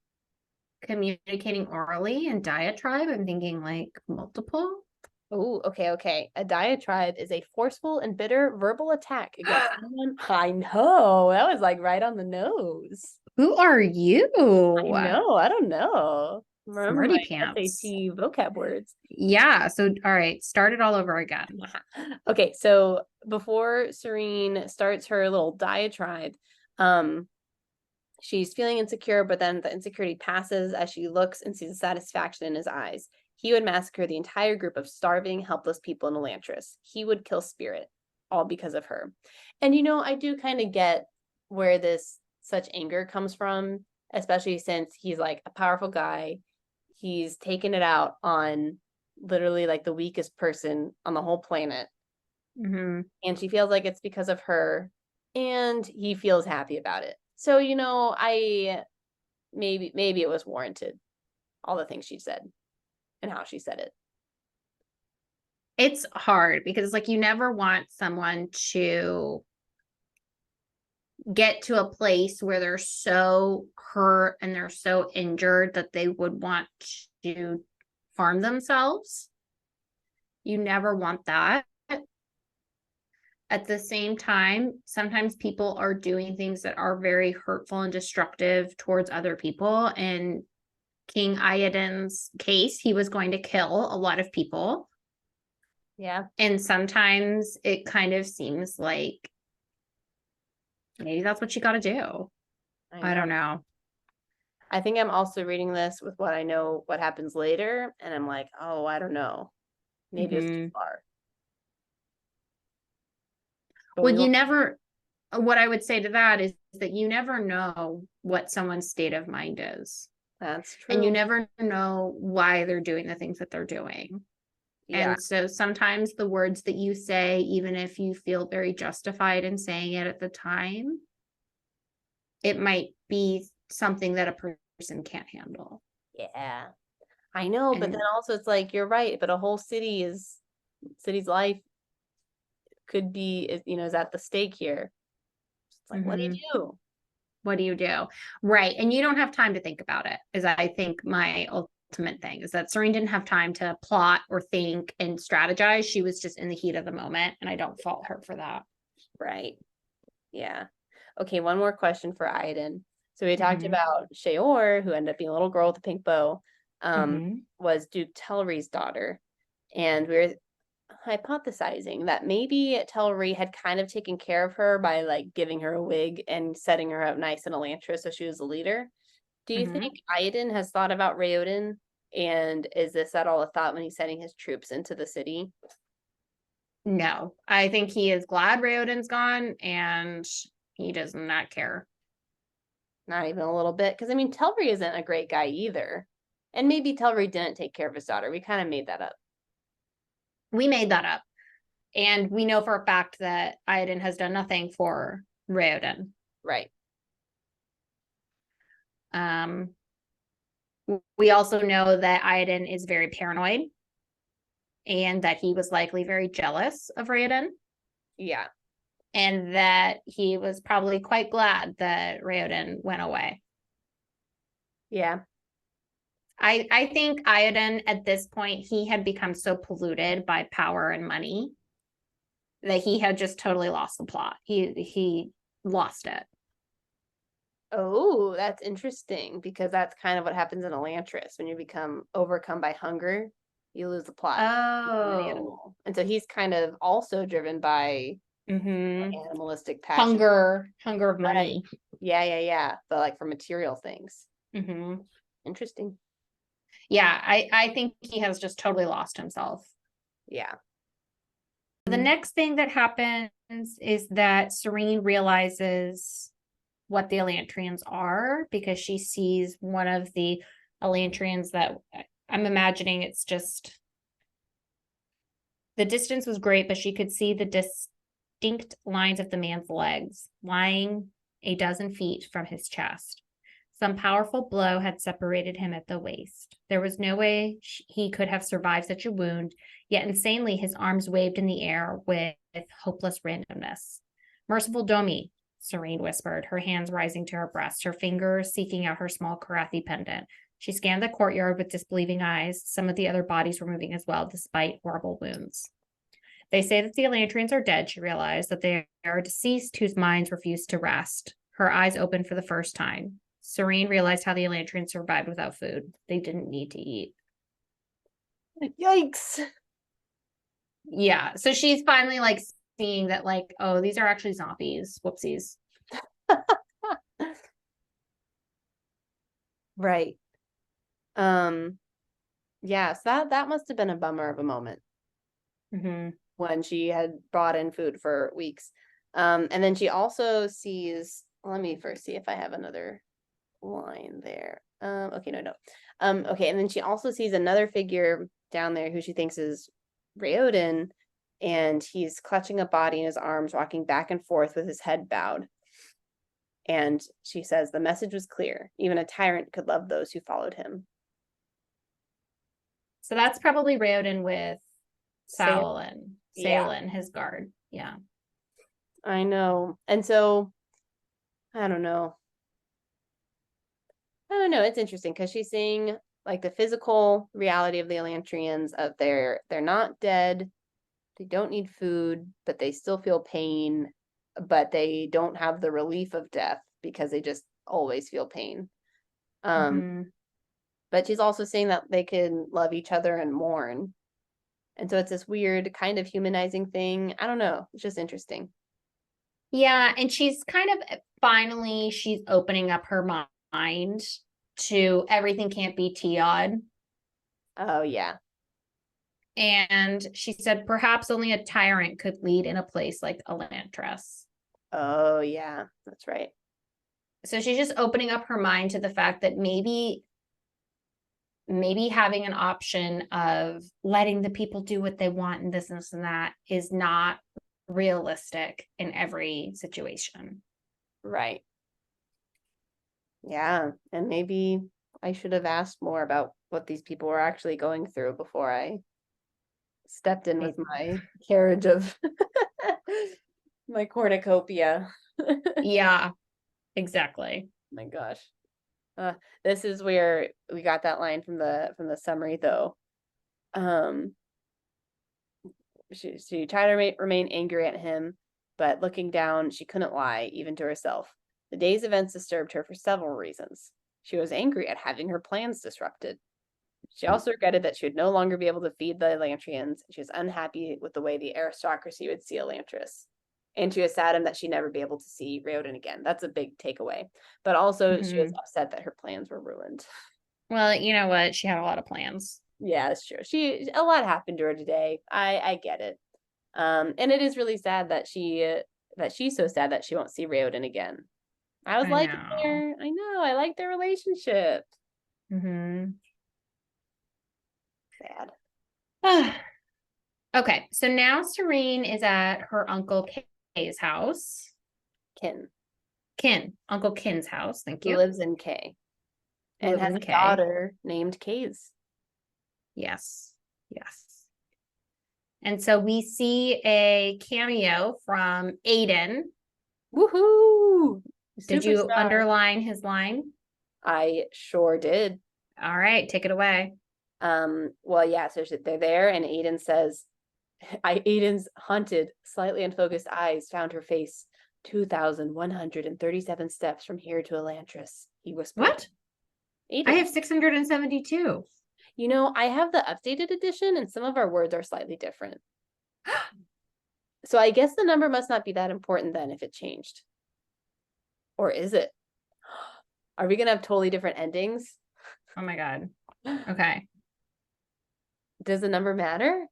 communicating orally, and diatribe, I'm thinking like multiple. Oh, okay. A diatribe is a forceful and bitter verbal attack against someone. I know. That was like right on the nose. Who are you? I don't know. Remember Smarty my pants. SAT vocab words. Yeah. So, all right, start it all over again. Okay, so before Sarene starts her little diatribe, she's feeling insecure, but then the insecurity passes as she looks and sees the satisfaction in his eyes. He would massacre the entire group of starving, helpless people in Elantris. He would kill Spirit, all because of her. And you know, I do kind of get where this such anger comes from, especially since he's like a powerful guy. He's taken it out on literally like the weakest person on the whole planet. And she feels like it's because of her, and he feels happy about it. So, you know, I maybe it was warranted, all the things she said and how she said it. It's hard because like you never want someone to get to a place where they're so hurt and they're so injured that they would want to harm themselves. You never want that. At the same time, sometimes people are doing things that are very hurtful and destructive towards other people. In King Ioden's case, he was going to kill a lot of people. Yeah. And sometimes it kind of seems like maybe that's what you got to do. I don't know. I think I'm also reading this with what I know what happens later, and I'm like, oh, I don't know. Maybe it's too far. But well, you never, what I would say to that is that you never know what someone's state of mind is. That's true. And you never know why they're doing the things that they're doing. Yeah. And so sometimes the words that you say, even if you feel very justified in saying it at the time, it might be something that a person can't handle. Yeah, I know. But then also it's like, you're right. But a whole city's life could be, you know, is at the stake here. It's like, what do you do? What do you do? Right. And you don't have time to think about it, is I think my ultimate thing is that Sarene didn't have time to plot or think and strategize. She was just in the heat of the moment, and I don't fault her for that. Right. Yeah. Okay, one more question for Ioden. So we talked about Sheor, who ended up being a little girl with a pink bow, was Duke Telri's daughter. And we were hypothesizing that maybe Telri had kind of taken care of her by like giving her a wig and setting her up nice in Elantris so she was the leader. Do you think Ioden has thought about Raoden? And is this at all a thought when he's sending his troops into the city? No, I think he is glad Raoden's gone and he does not care. Not even a little bit. Because, I mean, Telri isn't a great guy either. And maybe Telri didn't take care of his daughter. We kind of made that up. We made that up. And we know for a fact that Ioden has done nothing for Raoden. Right. We also know that Ioden is very paranoid and that he was likely very jealous of Raoden. Yeah. And that he was probably quite glad that Raoden went away. Yeah. I think Ioden at this point, he had become so polluted by power and money that he had just totally lost the plot. He lost it. Oh, that's interesting because that's kind of what happens in Elantris. When you become overcome by hunger, you lose the plot. An animal. And so he's kind of also driven by animalistic passion. Hunger of money. Yeah. But like for material things. Mm-hmm. Interesting. Yeah, I think he has just totally lost himself. Yeah. The next thing that happens is that Sarene realizes what the Elantrians are because she sees one of the Elantrians that I'm imagining it's just the distance was great, but she could see the distinct lines of the man's legs lying a dozen feet from his chest. Some powerful blow had separated him at the waist. There was no way he could have survived such a wound, yet insanely his arms waved in the air with hopeless randomness. Merciful Domi, Sarene whispered, her hands rising to her breast, her fingers seeking out her small Karathi pendant. She scanned the courtyard with disbelieving eyes. Some of the other bodies were moving as well, despite horrible wounds. They say that the Elantrians are dead, she realized, that they are deceased whose minds refuse to rest. Her eyes opened for the first time. Sarene realized how the Elantrians survived without food. They didn't need to eat. Yikes. Yeah. So she's finally like seeing that, like, oh, these are actually zombies. Whoopsies. Right. Yeah, so that must have been a bummer of a moment when she had brought in food for weeks. And then she also sees, let me first see if I have another line there. Okay, no. Okay, and then she also sees another figure down there who she thinks is Raoden, and he's clutching a body in his arms, walking back and forth with his head bowed. And she says the message was clear. Even a tyrant could love those who followed him. So that's probably Raoden with Salen, his guard. Yeah. I know. And so I don't know. It's interesting because she's seeing like the physical reality of the Elantrians of they're not dead, they don't need food, but they still feel pain, but they don't have the relief of death because they just always feel pain. But she's also saying that they can love each other and mourn. And so it's this weird kind of humanizing thing. I don't know. It's just interesting. Yeah, and she's kind of finally she's opening up her mind to everything can't be Tiod. Oh yeah. And she said perhaps only a tyrant could lead in a place like Elantris. Oh yeah, that's right. So she's just opening up her mind to the fact that maybe having an option of letting the people do what they want and this and that is not realistic in every situation. Right. Yeah, and maybe I should have asked more about what these people were actually going through before I stepped in with my carriage of my cornucopia. Yeah, exactly. My gosh. This is where we got that line from the summary though. She tried to remain angry at him, but looking down, she couldn't lie, even to herself. The day's events disturbed her for several reasons. She was angry at having her plans disrupted. She also regretted that she would no longer be able to feed the Elantrians. She was unhappy with the way the aristocracy would see Elantris. And she was saddened that she'd never be able to see Raoden again. That's a big takeaway. But also, she was upset that her plans were ruined. Well, you know what? She had a lot of plans. Yeah, that's true. A lot happened to her today. I get it. And it is really sad that she's so sad that she won't see Ioden again. I was like, I know, I like their relationship. Mm-hmm. Sad. Okay, so now Sarene is at her Uncle Kay's house. Uncle Kin's house. Thank you. Who lives in K. And has a daughter named Kays. Yes. And so we see a cameo from Ioden. Woohoo! Did you underline his line? I sure did. All right, take it away. Well, yeah, so they're there, and Ioden says, Aiden's haunted, slightly unfocused eyes found her face 2,137 steps from here to Elantris, he whispered. What? Ioden. I have 672. You know, I have the updated edition, and some of our words are slightly different. So I guess the number must not be that important then if it changed. Or is it? Are we going to have totally different endings? Oh my God. Okay. Does the number matter?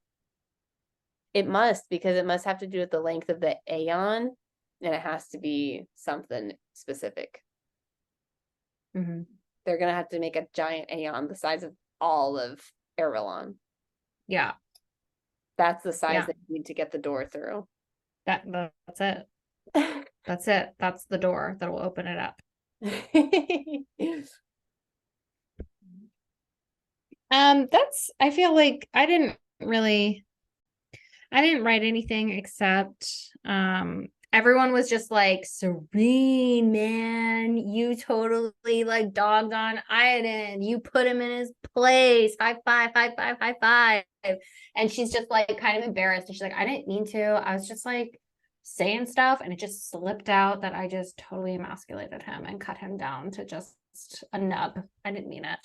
It must, because it must have to do with the length of the aeon, and it has to be something specific. Mm-hmm. They're going to have to make a giant aeon the size of all of Erelon. Yeah. That's the size they need to get the door through. That's it. That's it. That's the door that will open it up. I feel like I didn't write anything except everyone was just like, Sarene, man, you totally like dogged on Ioden. You put him in his place. High five, high five, high five. And she's just like kind of embarrassed. And she's like, I didn't mean to. I was just like saying stuff, and it just slipped out that I just totally emasculated him and cut him down to just a nub. I didn't mean it.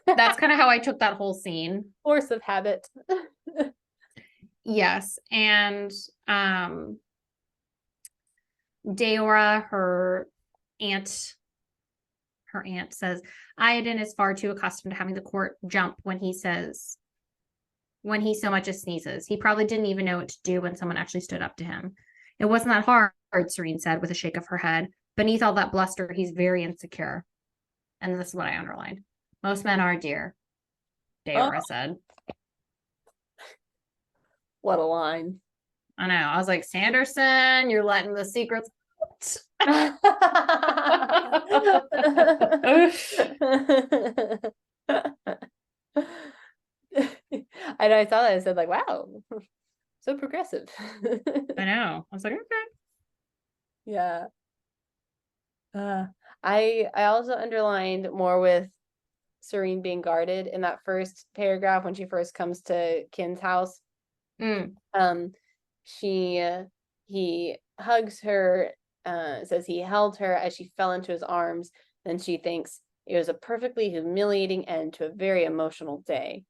That's kind of how I took that whole scene. Force of habit. Yes. And Deora, her aunt says, Ioden is far too accustomed to having the court jump when he so much as sneezes. He probably didn't even know what to do when someone actually stood up to him. It wasn't that hard, Sarene said with a shake of her head. Beneath all that bluster, he's very insecure. And this is what I underlined. Most men are, dear, Deora said. What a line. I know. I was like, Sanderson, you're letting the secrets out. I saw that. I said, like, wow, so progressive. I know. I was like, okay. Yeah. I also underlined more with Sarene being guarded in that first paragraph when she first comes to Kin's house. He hugs her, says he held her as she fell into his arms. Then she thinks it was a perfectly humiliating end to a very emotional day.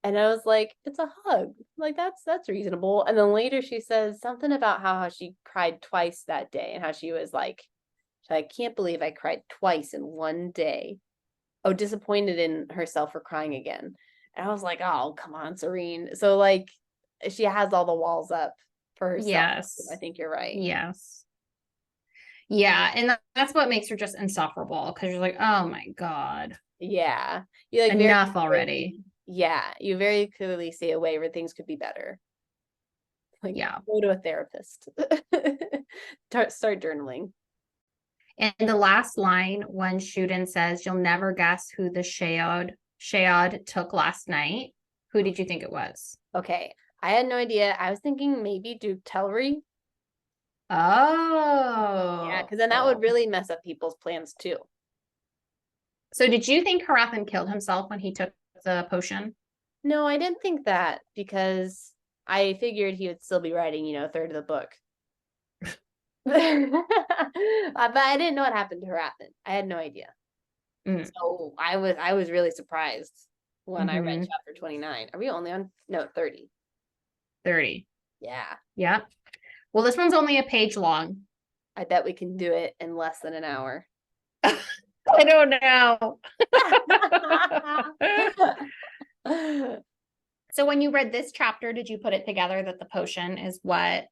And I was like, it's a hug. Like, that's reasonable. And then later she says something about how she cried twice that day, and how she was like, I can't believe I cried twice in one day. Oh, disappointed in herself for crying again. And I was like, oh, come on, Sarene. So like, she has all the walls up for herself. Yes. I think you're right. Yes. Yeah. And that's what makes her just insufferable, because you're like, oh my God. Yeah. You like enough already. Yeah. You very clearly see a way where things could be better. Like, yeah. Go to a therapist. Start journaling. And the last line, when Ioden says, you'll never guess who the Sheod took last night. Who did you think it was? Okay. I had no idea. I was thinking maybe Duke Tellery. Oh. Yeah, because then that would really mess up people's plans too. So did you think Hrathen killed himself when he took the potion? No, I didn't think that, because I figured he would still be writing, a third of the book. But I didn't know what happened to Hrathen. I had no idea. So I was really surprised when I read chapter 29. Are we only on 30? 30. Yeah. Yeah. Well, this one's only a page long. I bet we can do it in less than an hour. I don't know. So when you read this chapter, did you put it together that the potion is what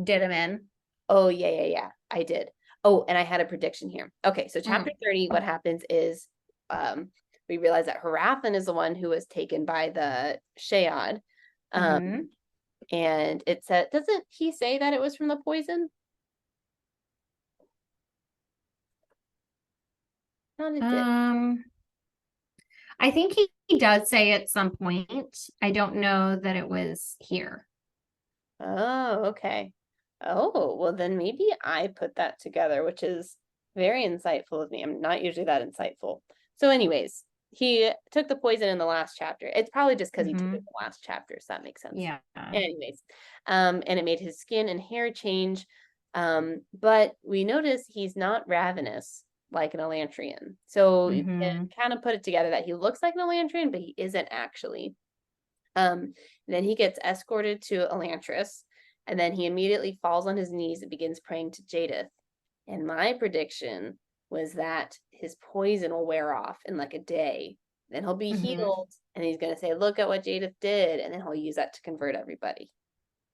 did him in? Oh, yeah. I did. Oh, and I had a prediction here. Okay, so chapter 30, what happens is we realize that Harathan is the one who was taken by the Shead. And it said, doesn't he say that it was from the poison? Not it did. I think he does say at some point. I don't know that it was here. Oh, okay. Oh, well then maybe I put that together, which is very insightful of me. I'm not usually that insightful. So anyways, he took the poison in the last chapter. It's probably just because he took it in the last chapter, so that makes sense. Yeah. Anyways, and it made his skin and hair change. But we notice he's not ravenous like an Elantrian. So you can kind of put it together that he looks like an Elantrian, but he isn't actually. Then he gets escorted to Elantris, and then he immediately falls on his knees and begins praying to Jadith. And my prediction was that his poison will wear off in like a day. Then he'll be healed, and he's going to say, look at what Jadith did, and then he'll use that to convert everybody.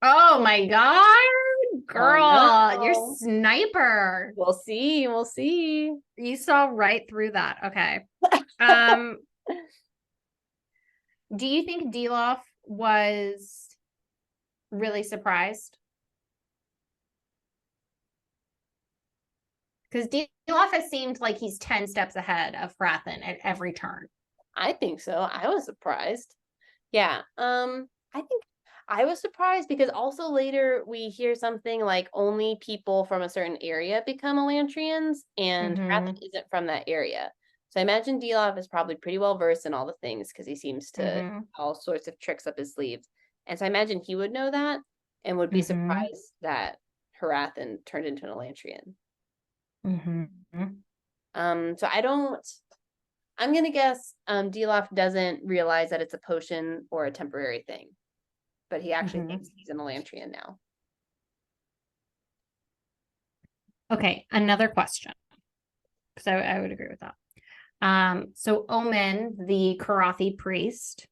Oh my God, girl, you're sniper. We'll see. We'll see. You saw right through that. Okay. Do you think Delof was really surprised? Because Delof has seemed like he's 10 steps ahead of Harathan at every turn. I think so. I was surprised. Yeah. I think I was surprised because also later we hear something like only people from a certain area become Elantrians, and Harathan isn't from that area. So I imagine Delof is probably pretty well versed in all the things because he seems to have all sorts of tricks up his sleeves. And so I imagine he would know that and would be surprised that Harathan turned into an Elantrian. So I'm gonna guess Delof doesn't realize that it's a potion or a temporary thing, but he actually thinks he's an Elantrian now. Okay, another question, because I would agree with that. So Omen, the Karathi priest,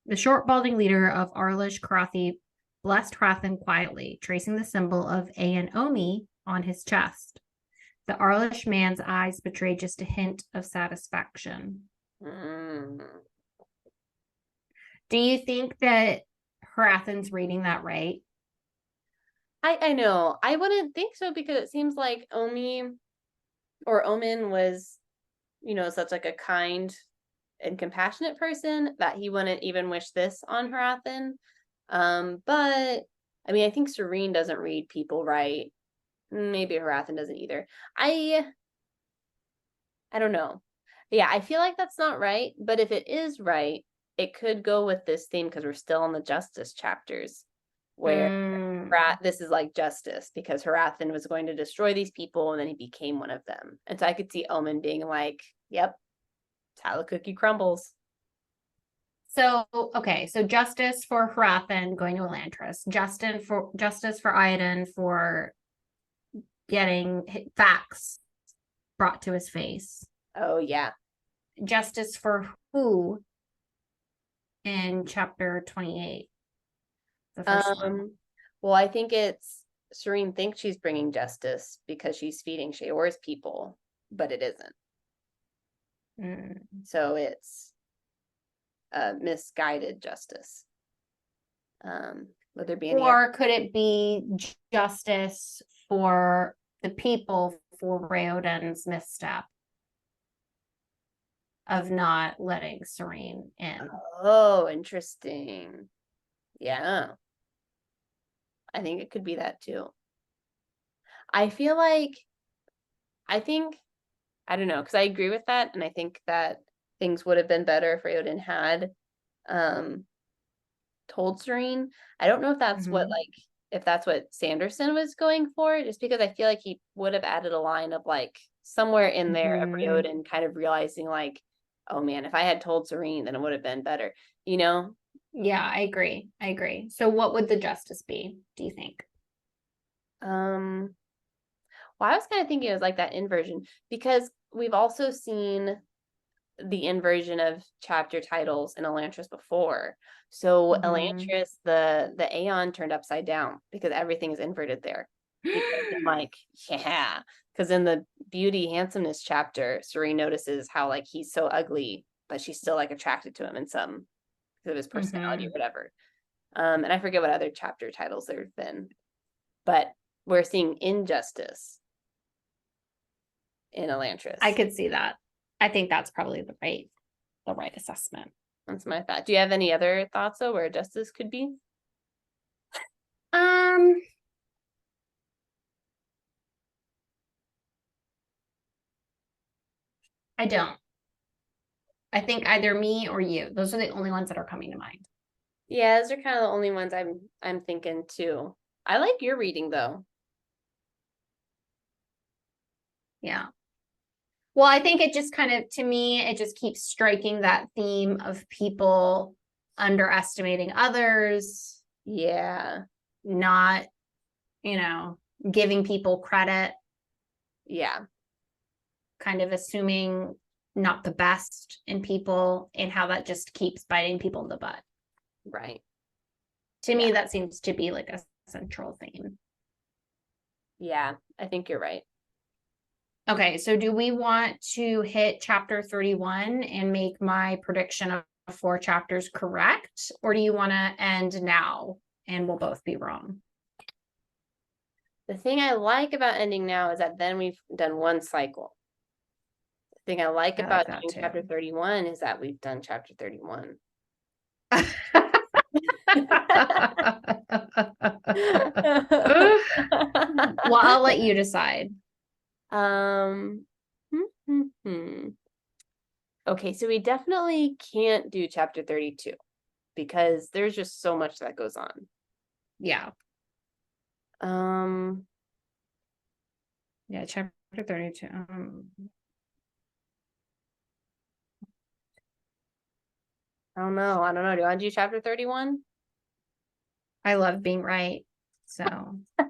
the short balding leader of Arlish Karathi, blessed Harathan quietly, tracing the symbol of Aen Omi on his chest. The Arlish man's eyes betrayed just a hint of satisfaction. Do you think that Harathan's reading that right? I know. I wouldn't think so because it seems like Omi or Omen was, such like a kind and compassionate person that he wouldn't even wish this on Harathan. But I mean, I think Sarene doesn't read people right. Maybe Harathan doesn't either. I don't know. Yeah, I feel like that's not right, but if it is right, it could go with this theme because we're still in the justice chapters where this is like justice because Harathan was going to destroy these people and then he became one of them. And so I could see Omen being like, yep, it's how the cookie crumbles. So, okay, so justice for Harathan going to Elantris, justice for Ioden for getting facts brought to his face. Oh, yeah. Justice for who in chapter 28? The first one. Well, I think it's Sarene thinks she's bringing justice because she's feeding Sheor's people, but it isn't. So it's misguided justice. Would there be any or could it be justice for the people for Ioden's misstep of not letting Sarene in? Oh, interesting. Yeah. I think it could be that too. I feel like, I don't know, because I agree with that, and I think that things would have been better if Ioden had told Sarene. I don't know if that's if that's what Sanderson was going for, just because I feel like he would have added a line of like somewhere in there of Ioden kind of realizing like, oh man, if I had told Sarene, then it would have been better, Yeah, I agree. So what would the justice be, do you think? Well, I was kind of thinking it was like that inversion because we've also seen the inversion of chapter titles in Elantris before. So Elantris, the Aeon turned upside down because everything is inverted there. Because I'm like, yeah. Because in the beauty handsomeness chapter, Sarene notices how like he's so ugly, but she's still like attracted to him in some because of his personality or whatever. And I forget what other chapter titles there have been, but we're seeing injustice in Elantris. I could see that. I think that's probably the right assessment. That's my thought. Do you have any other thoughts though where justice could be? I don't. I think either me or you. Those are the only ones that are coming to mind. Yeah, those are kind of the only ones I'm thinking too. I like your reading though. Yeah. Well, I think it just kind of, to me, it just keeps striking that theme of people underestimating others. Yeah. Not, giving people credit. Yeah. Kind of assuming not the best in people, and how that just keeps biting people in the butt. Right. To me, that seems to be like a central theme. Yeah, I think you're right. Okay, so do we want to hit chapter 31 and make my prediction of 4 chapters correct? Or do you want to end now and we'll both be wrong? The thing I like about ending now is that then we've done one cycle. The thing I like about doing chapter 31 is that we've done chapter 31. Well, I'll let you decide. Okay, so we definitely can't do chapter 32 because there's just so much that goes on. Yeah. Yeah, chapter 32. I don't know. Do you want to do chapter 31? I love being right, so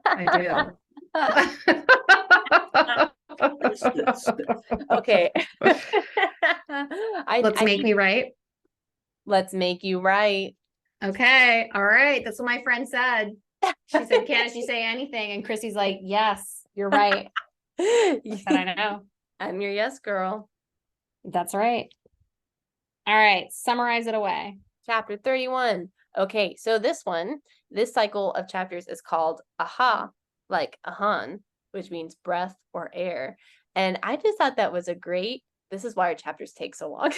I do. Okay. Let's make me right. Let's make you right. Okay. All right. That's what my friend said. She said, "Candice, you say anything?" And Chrissy's like, "Yes, you're right." I said, "I know. I'm your yes girl." That's right. All right. Summarize it away. Chapter 31. Okay, so this cycle of chapters is called Aha, like Ahan, which means breath or air. And I just thought that was this is why our chapters take so long.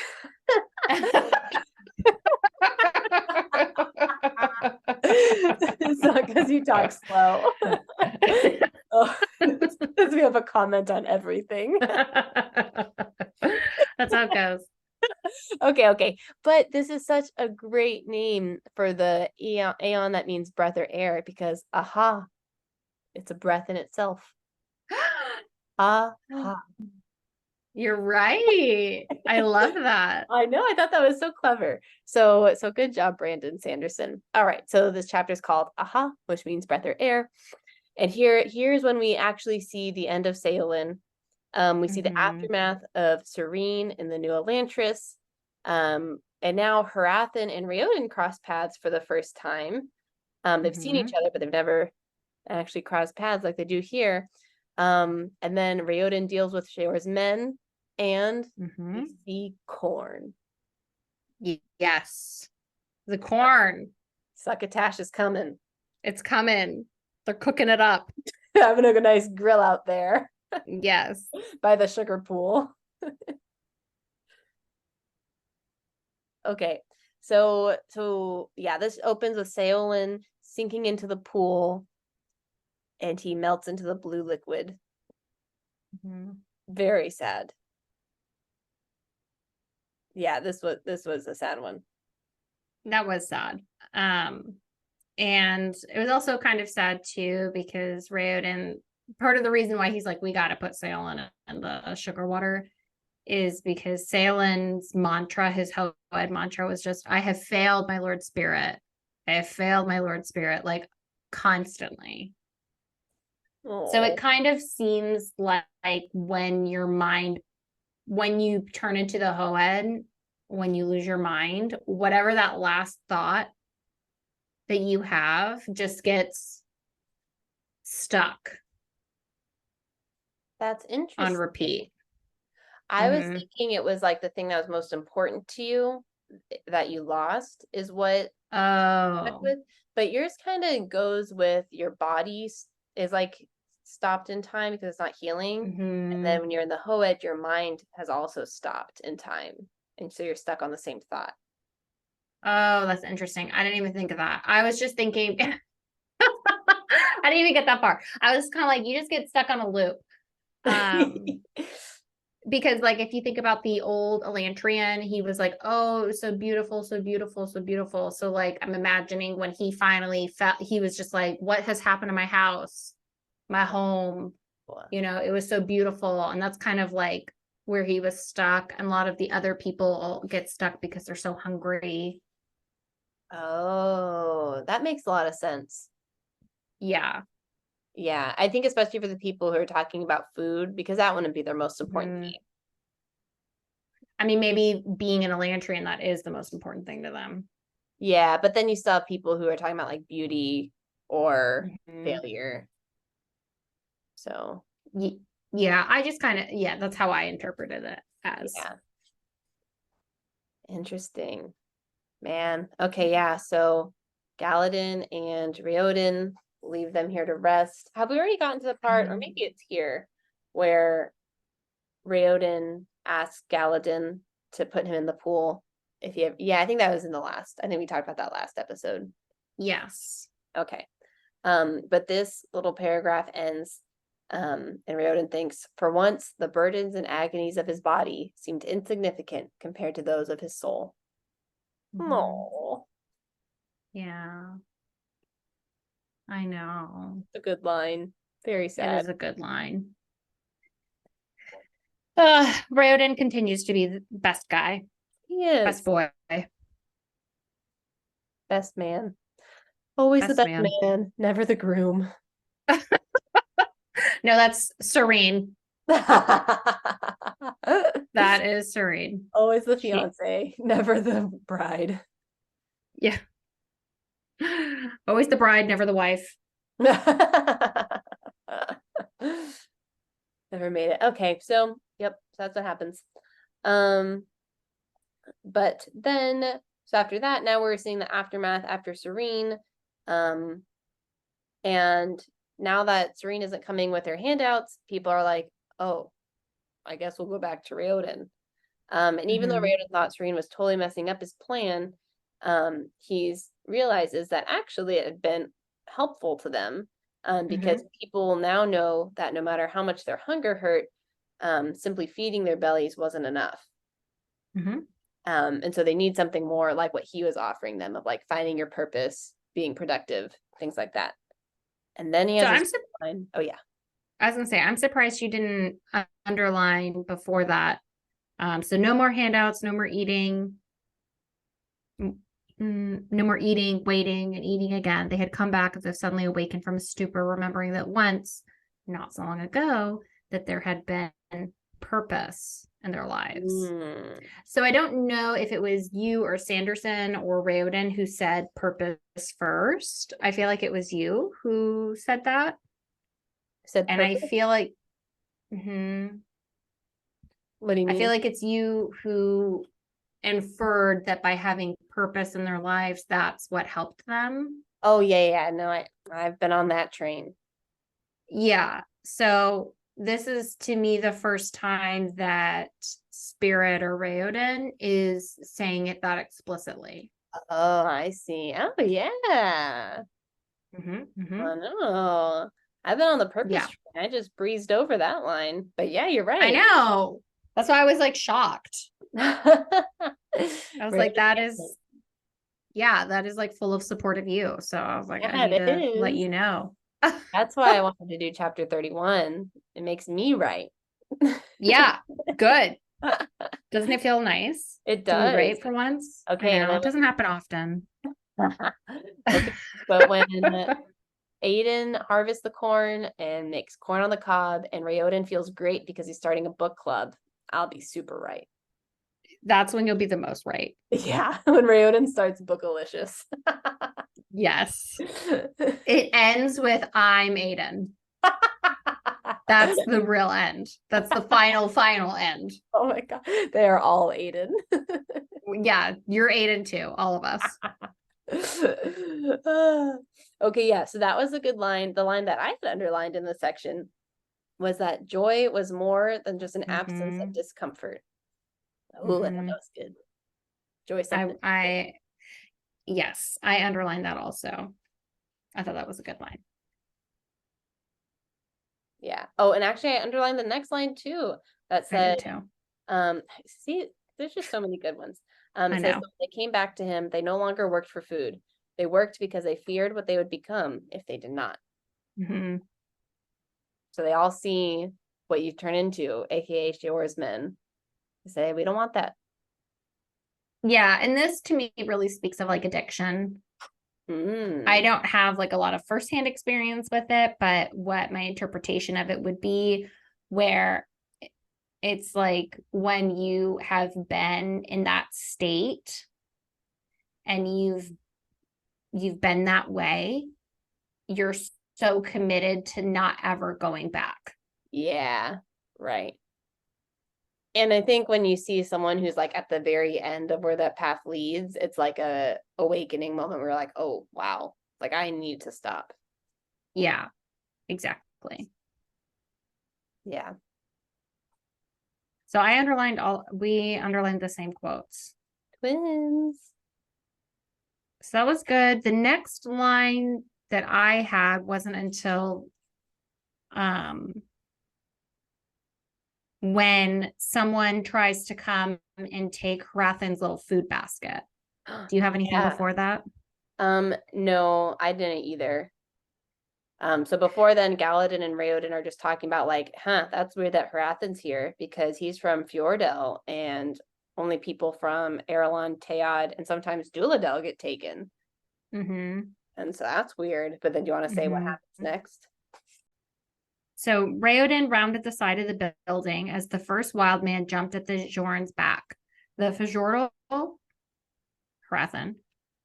It's not because you talk slow. Oh, because we have a comment on everything. That's how it goes. Okay. But this is such a great name for the aeon that means breath or air because aha, it's a breath in itself. Aha. You're right. I love that. I know. I thought that was so clever. So good job, Brandon Sanderson. All right. So this chapter is called Aha, which means breath or air. And here's when we actually see the end of Saolin. We see the aftermath of Sarene in the new Elantris. And now Hrathen and Raoden cross paths for the first time. They've seen each other, but they've never actually crossed paths like they do here. And then Raoden deals with Sheor's men, and we see corn. Yes. The corn. Succotash is coming. It's coming. They're cooking it up. Having a nice grill out there. Yes. By the sugar pool. Okay. So yeah, this opens with Saolin sinking into the pool and he melts into the blue liquid. Very sad. Yeah, this was a sad one. That was sad. And it was also kind of sad too because Raoden, part of the reason why he's like, we got to put Saolin in the sugar water is because Saolin's mantra, his Hoed mantra was just, I have failed my Lord Spirit. I have failed my Lord Spirit, like constantly. Aww. So it kind of seems like when your mind when you turn into the Hoed, when you lose your mind, whatever that last thought that you have just gets stuck That's on interesting. repeat. I was thinking it was like the thing that was most important to you that you lost is what Oh, with, but yours kind of goes with your body is like stopped in time because it's not healing. And then when you're in the Hoed, your mind has also stopped in time. And so you're stuck on the same thought. oh, that's interesting. I didn't even think of that. I was just thinking, I didn't even get that far. I was kind of like, you just get stuck on a loop. Because like if you think about the old Elantrian, he was like, oh, so beautiful, so beautiful, so beautiful. So like I'm imagining when he finally felt, he was just like, what has happened to my house, my home? You know, it was so beautiful. And that's kind of like where he was stuck. And a lot of the other people get stuck because they're so hungry. Oh, that makes a lot of sense. Yeah. Yeah, I think especially for the people who are talking about food, because that wouldn't be their most important thing. I mean, maybe being an Elantrian, that is the most important thing to them. Yeah, but then you still have people who are talking about like beauty or failure. So yeah, I just kind of, yeah, that's how I interpreted it as. Yeah. Interesting. Man. Okay, yeah. So Galadin and Rioden, leave them here to rest. Have we already gotten to the part, or maybe it's here, where Rioden asks Galadin to put him in the pool? If you have, yeah, I think that was in the last. I think we talked about that last episode. Yes. Okay. But this little paragraph ends, and Rioden thinks, for once, the burdens and agonies of his body seemed insignificant compared to those of his soul. Oh, yeah, I know. a good line. Very sad. It is a good line. Rioden continues to be the best guy. He is. Best boy. Best man. Always the Best best man, never the groom. No, that's Sarene. That is Sarene. Always the fiance, never the bride. Yeah. Always the bride, never the wife. Never made it. Okay, so yep, so that's what happens. But then so after that, now we're seeing the aftermath after Sarene. And now that Sarene isn't coming with her handouts, people are like, oh, I guess we'll go back to Rioden. And even though Rioden thought Sarene was totally messing up his plan, he's realizes that actually it had been helpful to them, because people now know that no matter how much their hunger hurt, simply feeding their bellies wasn't enough. And so they need something more like what he was offering them, of like finding your purpose, being productive, things like that. And then he has line. Oh yeah. I was gonna say, I'm surprised you didn't underline before that. So no more handouts, no more eating. No more eating, waiting, and eating again. They had come back as if suddenly awakened from a stupor, remembering that once, not so long ago, that there had been purpose in their lives. So I don't know if it was you or Sanderson or Rioden who said purpose first. I feel like it was you who said that. And I feel like, what do you mean? I feel like it's you who inferred that by having purpose in their lives, that's what helped them. Oh yeah. No, I've been on that train. Yeah. So this is to me the first time that Spirit or Rioden is saying it that explicitly. Oh, I see. Oh yeah. I know. I've been on the purpose train. I just breezed over that line. But yeah, you're right. I know. That's why I was like shocked. I was like, that is like full of support of you. So I was like, I need to let you know. That's why I wanted to do chapter 31. It makes me right. Yeah, good. Doesn't it feel nice? It does. To be right for once. Okay. I know, it doesn't happen often. Okay, but when Ioden harvests the corn and makes corn on the cob, and Rioden feels great because he's starting a book club, I'll be super right. That's when you'll be the most right. Yeah, when Ioden starts Bookalicious. Yes. It ends with I'm Aiden. That's the real end. That's the final end. Oh my god, they are all Aiden. Yeah, you're Aiden too, all of us. Okay, yeah, so that was a good line. The line that I had underlined in the section was that joy was more than just an absence of discomfort. Oh, I thought that was good. Joy something. Yes, I underlined that also. I thought that was a good line. Yeah. Oh, and actually I underlined the next line too. That said, see, there's just so many good ones. It says know. they came back to him, they no longer worked for food. They worked because they feared what they would become if they did not. So they all see what you turn into, aka Shior's men. They say, we don't want that. Yeah, and this to me really speaks of like addiction. I don't have like a lot of firsthand experience with it, but what my interpretation of it would be, where it's like when you have been in that state and you've been that way, you're so committed to not ever going back. Yeah, right. And I think when you see someone who's like at the very end of where that path leads, it's like a awakening moment where you're like, oh, wow, like I need to stop. Yeah, exactly. Yeah. So we underlined the same quotes. Twins. So that was good. The next line that I had wasn't until when someone tries to come and take Hrathen's little food basket. Do you have anything before that? No, I didn't either. So before then, Galadin and Raoden are just talking about like, that's weird that Hrathen's here because he's from Fjordell and only people from Erelon, Teod, and sometimes Duladel get taken. And so that's weird. But then do you want to say what happens next? So Raoden rounded the side of the building as the first wild man jumped at the Jorn's back. The Fjordell, Hrathen,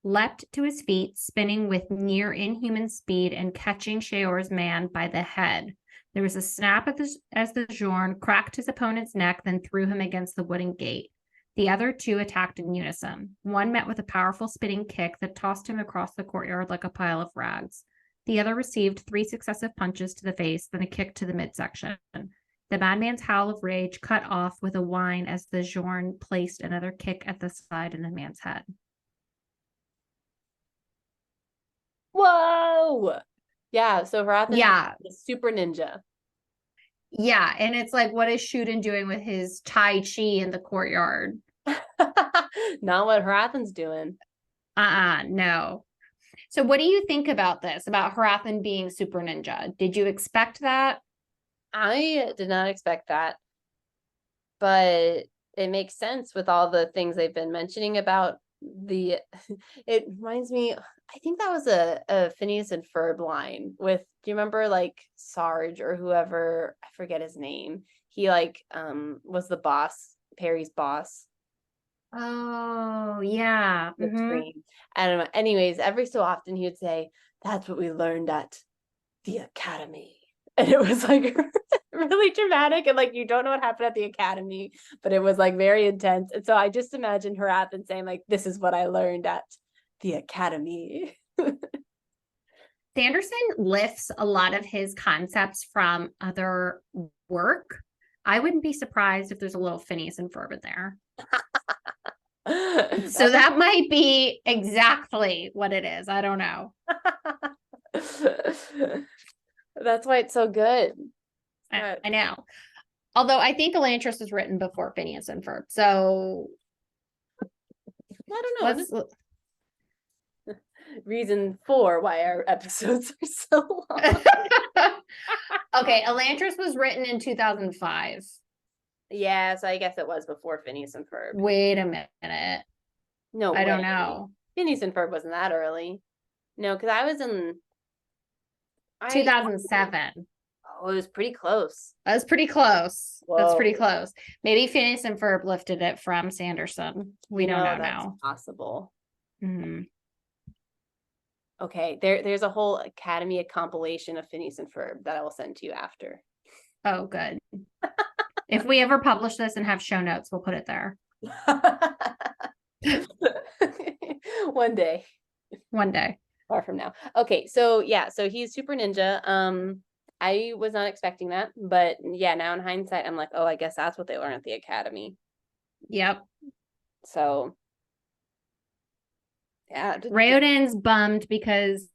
leapt to his feet, spinning with near inhuman speed and catching Sheor's man by the head. There was a snap as the Jorn cracked his opponent's neck, then threw him against the wooden gate. The other two attacked in unison. One met with a powerful spinning kick that tossed him across the courtyard like a pile of rags. The other received 3 successive punches to the face, then a kick to the midsection. The madman's howl of rage cut off with a whine as the Jorn placed another kick at the side of the man's head. Whoa! Yeah, so Hrathen is super ninja. Yeah, and it's like, what is Shuden doing with his Tai Chi in the courtyard? Not what Hrathen's doing. No. So what do you think about this, about Hrathen being super ninja? Did you expect that? I did not expect that. But it makes sense with all the things they've been mentioning about it reminds me, I think that was a Phineas and Ferb line with, do you remember like Sarge or whoever, I forget his name. He like was the boss, Perry's boss. Oh, yeah. I don't know. Anyways, every so often he would say, that's what we learned at the academy. And it was like really dramatic and like you don't know what happened at the academy, but it was like very intense. And so I just imagine Hrathen saying like, this is what I learned at the academy. Sanderson lifts a lot of his concepts from other work. I wouldn't be surprised if there's a little Phineas and Ferb in there. So that might be exactly what it is. I don't know. That's why it's so good. I know. Although I think Elantris was written before Phineas and Ferb. So I don't know. Reason 4 why our episodes are so long. Okay, Elantris was written in 2005. Yeah, so I guess it was before Phineas and Ferb. Wait a minute. No, I don't know. Phineas and Ferb wasn't that early. No, because I was in 2007. Oh, it was pretty close. That's pretty close. That's pretty Whoa. close. Maybe Phineas and Ferb lifted it from Sanderson. We don't know That's now. possible. Mhm. Okay, there's a whole Academy of compilation of Phineas and Ferb that I will send to you after. Oh, good. If we ever publish this and have show notes, we'll put it there. One day. One day. Far from now. Okay, so yeah, so he's super ninja. I was not expecting that, but yeah, now in hindsight, I'm like, oh, I guess that's what they learn at the academy. Yep. So yeah. Raoden's bummed because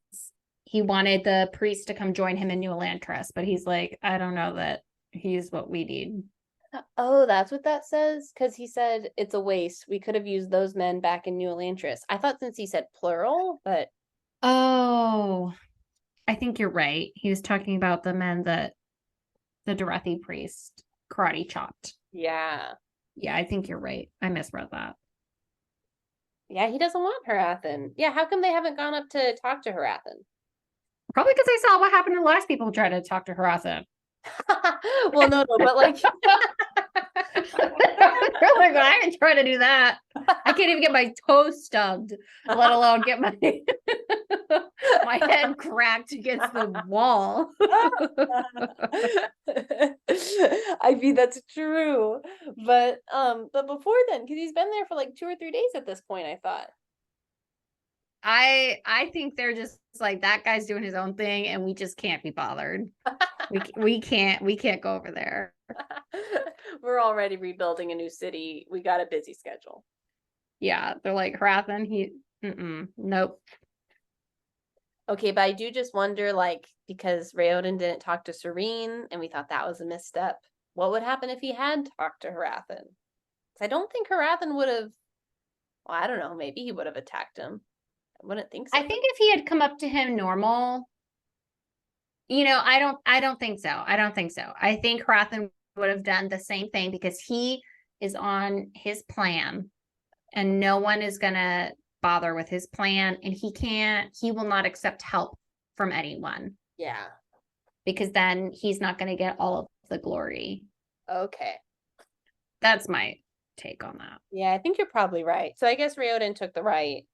he wanted the priest to come join him in New Elantris, but he's like, I don't know that he's what we need. Oh, that's what that says? Because he said it's a waste. We could have used those men back in New Elantris. I thought since he said plural, but Oh, I think you're right. He was talking about the men that the Dorothy priest karate chopped. yeah. Yeah, I think you're right. I misread that. Yeah, he doesn't want Harathan. Yeah, how come they haven't gone up to talk to Harathan? Probably because I saw what happened to the last people who tried to talk to Harathan. Well, no, but like Like, I didn't try to do that. I can't even get my toes stubbed, let alone get my my head cracked against the wall. I mean that's true. But before then, because he's been there for like 2 or 3 days at this point, I thought. I think they're just like that guy's doing his own thing and we just can't be bothered. We can't go over there. We're already rebuilding a new city. We got a busy schedule. Yeah, they're like Harathan, nope. Okay, but I do just wonder, like, because Raoden didn't talk to Sarene, and we thought that was a misstep. What would happen if he had talked to Harathan? I don't think Harathan would have. Well, I don't know. Maybe he would have attacked him. I wouldn't think so. I think if he had come up to him normal, I don't think so. I don't think so. I think Harathan would have done the same thing because he is on his plan and no one is gonna bother with his plan, and he will not accept help from anyone. Yeah. Because then he's not gonna get all of the glory. Okay. That's my take on that. Yeah, I think you're probably right. So I guess Raoden took the right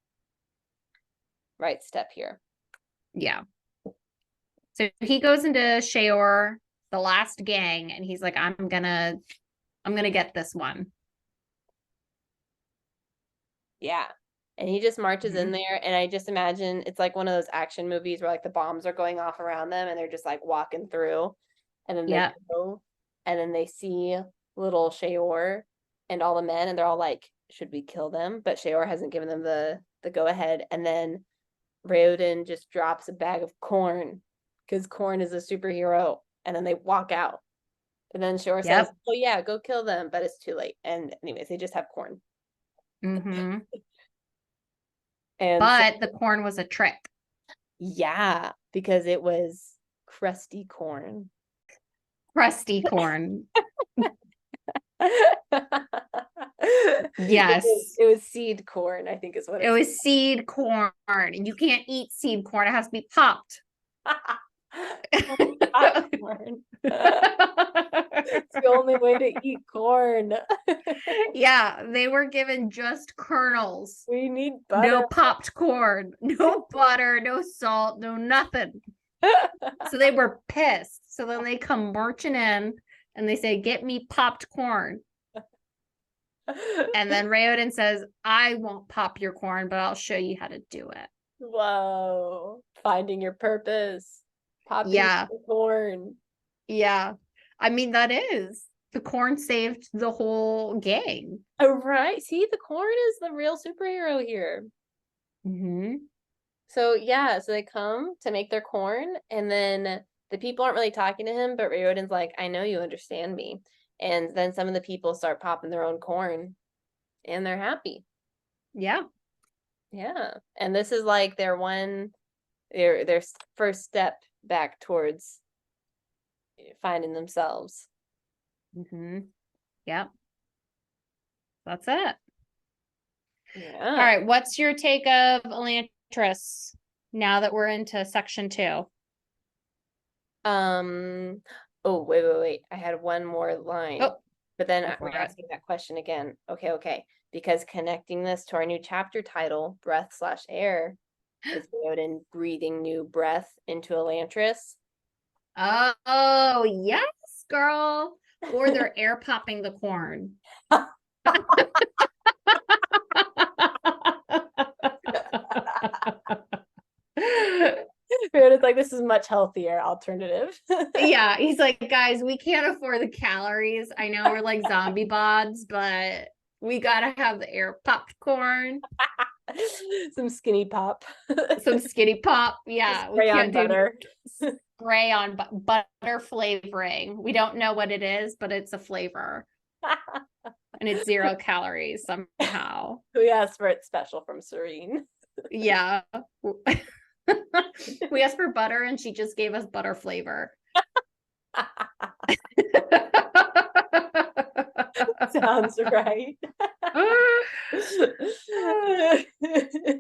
step here. Yeah. So he goes into Sheor, the last gang, and he's like, I'm gonna get this one. Yeah. And he just marches in there, and I just imagine it's like one of those action movies where like the bombs are going off around them and they're just like walking through, and then they go, and then they see little Sheor and all the men, and they're all like, should we kill them? But Sheor hasn't given them the go ahead, and then Raoden just drops a bag of corn because corn is a superhero, and then they walk out. And then Sheor says, oh yeah, go kill them, but it's too late. And anyways, they just have corn. Mm-hmm. And but the corn was a trick. Yeah, because it was crusty corn. Crusty corn. Yes. It was seed corn, I think is what it was. Seed corn. You can't eat seed corn. It has to be popped. Corn. It's the only way to eat corn. Yeah, they were given just kernels. We need butter. No popped corn, no butter, no salt, no nothing. So they were pissed. So then they come marching in and they say, get me popped corn. And then Raoden says, I won't pop your corn, but I'll show you how to do it. Whoa. Finding your purpose. Popping the corn. Yeah. I mean, that is. The corn saved the whole gang. Oh, right. See, the corn is the real superhero here. Mm-hmm. So, yeah. So they come to make their corn, and then the people aren't really talking to him, but Raoden's like, I know you understand me. And then some of the people start popping their own corn, and they're happy. Yeah. Yeah. And this is like their first step back towards finding themselves. Mm-hmm. Yep. That's it. Yeah. All right. What's your take of Elantris now that we're into section 2? Oh, wait. I had one more line. Oh, but then go for we're it. asking that question again. Okay. Because connecting this to our new chapter title, Breath/Air, is Ioden breathing new breath into Elantris. Oh, yes, girl. Or they're air popping the corn. It's like, this is much healthier alternative. Yeah, he's like, guys, we can't afford the calories. I know we're like zombie bods, but we gotta have the air popped corn. Some skinny pop. Some skinny pop. Yeah, we Spray on can't do butter. spray on butter flavoring. We don't know what it is, but it's a flavor. And it's 0 calories somehow. We asked for it special from Sarene. Yeah. We asked for butter and she just gave us butter flavor. Sounds right.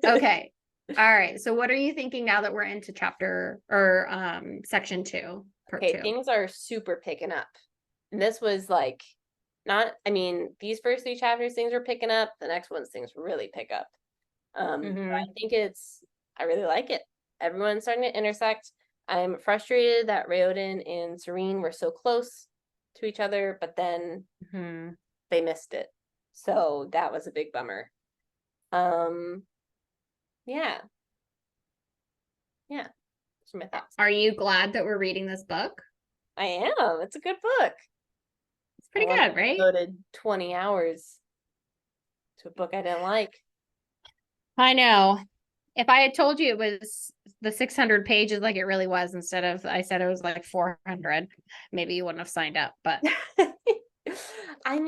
Okay. All right. So what are you thinking now that we're into chapter or section 2, part 2? Things are super picking up. And this was like these first 3 chapters, things are picking up. The next ones, things really pick up. I think I really like it. Everyone's starting to intersect. I'm frustrated that Ioden and Sarene were so close to each other, but then they missed it. So that was a big bummer. Yeah. Those are my thoughts. Are you glad that we're reading this book? I am. It's a good book. It's pretty good, right? Devoted 20 hours to a book I didn't like. I know. If I had told you it was the 600 pages like it really was, instead of I said it was like 400, maybe you wouldn't have signed up. But our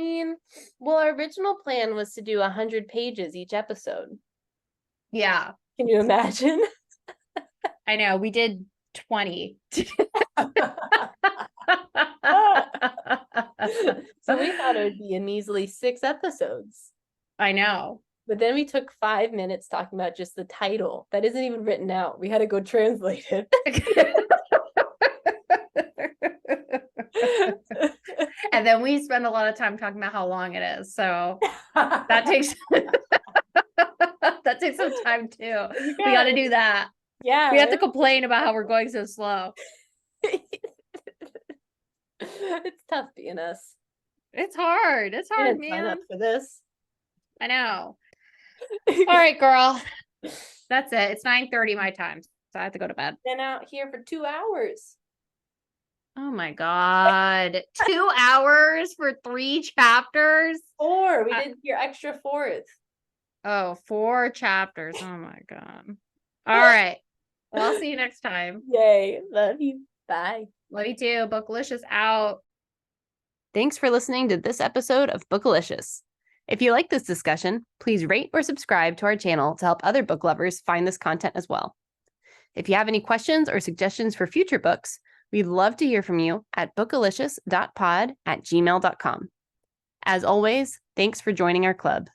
original plan was to do 100 pages each episode. Yeah. Can you imagine? I know. We did 20. So we thought it would be a measly 6 episodes. I know. But then we took 5 minutes talking about just the title. That isn't even written out. We had to go translate it. And then we spend a lot of time talking about how long it is. So that takes that takes some time too. Yeah. We got to do that. Yeah. We have to complain about how we're going so slow. It's tough being us. It's hard. It's hard, man. Sign up for this. I know. All right, girl. That's it. It's 9:30 my time, so I have to go to bed. Been out here for 2 hours. Oh my God. 2 hours for 3 chapters? 4. We did your extra 4th. Oh, 4 chapters. Oh my God. All right. Well, I'll see you next time. Yay. Love you. Bye. Love you too. Bookalicious out. Thanks for listening to this episode of Bookalicious. If you like this discussion, please rate or subscribe to our channel to help other book lovers find this content as well. If you have any questions or suggestions for future books, we'd love to hear from you at bookalicious.pod@gmail.com. As always, thanks for joining our club.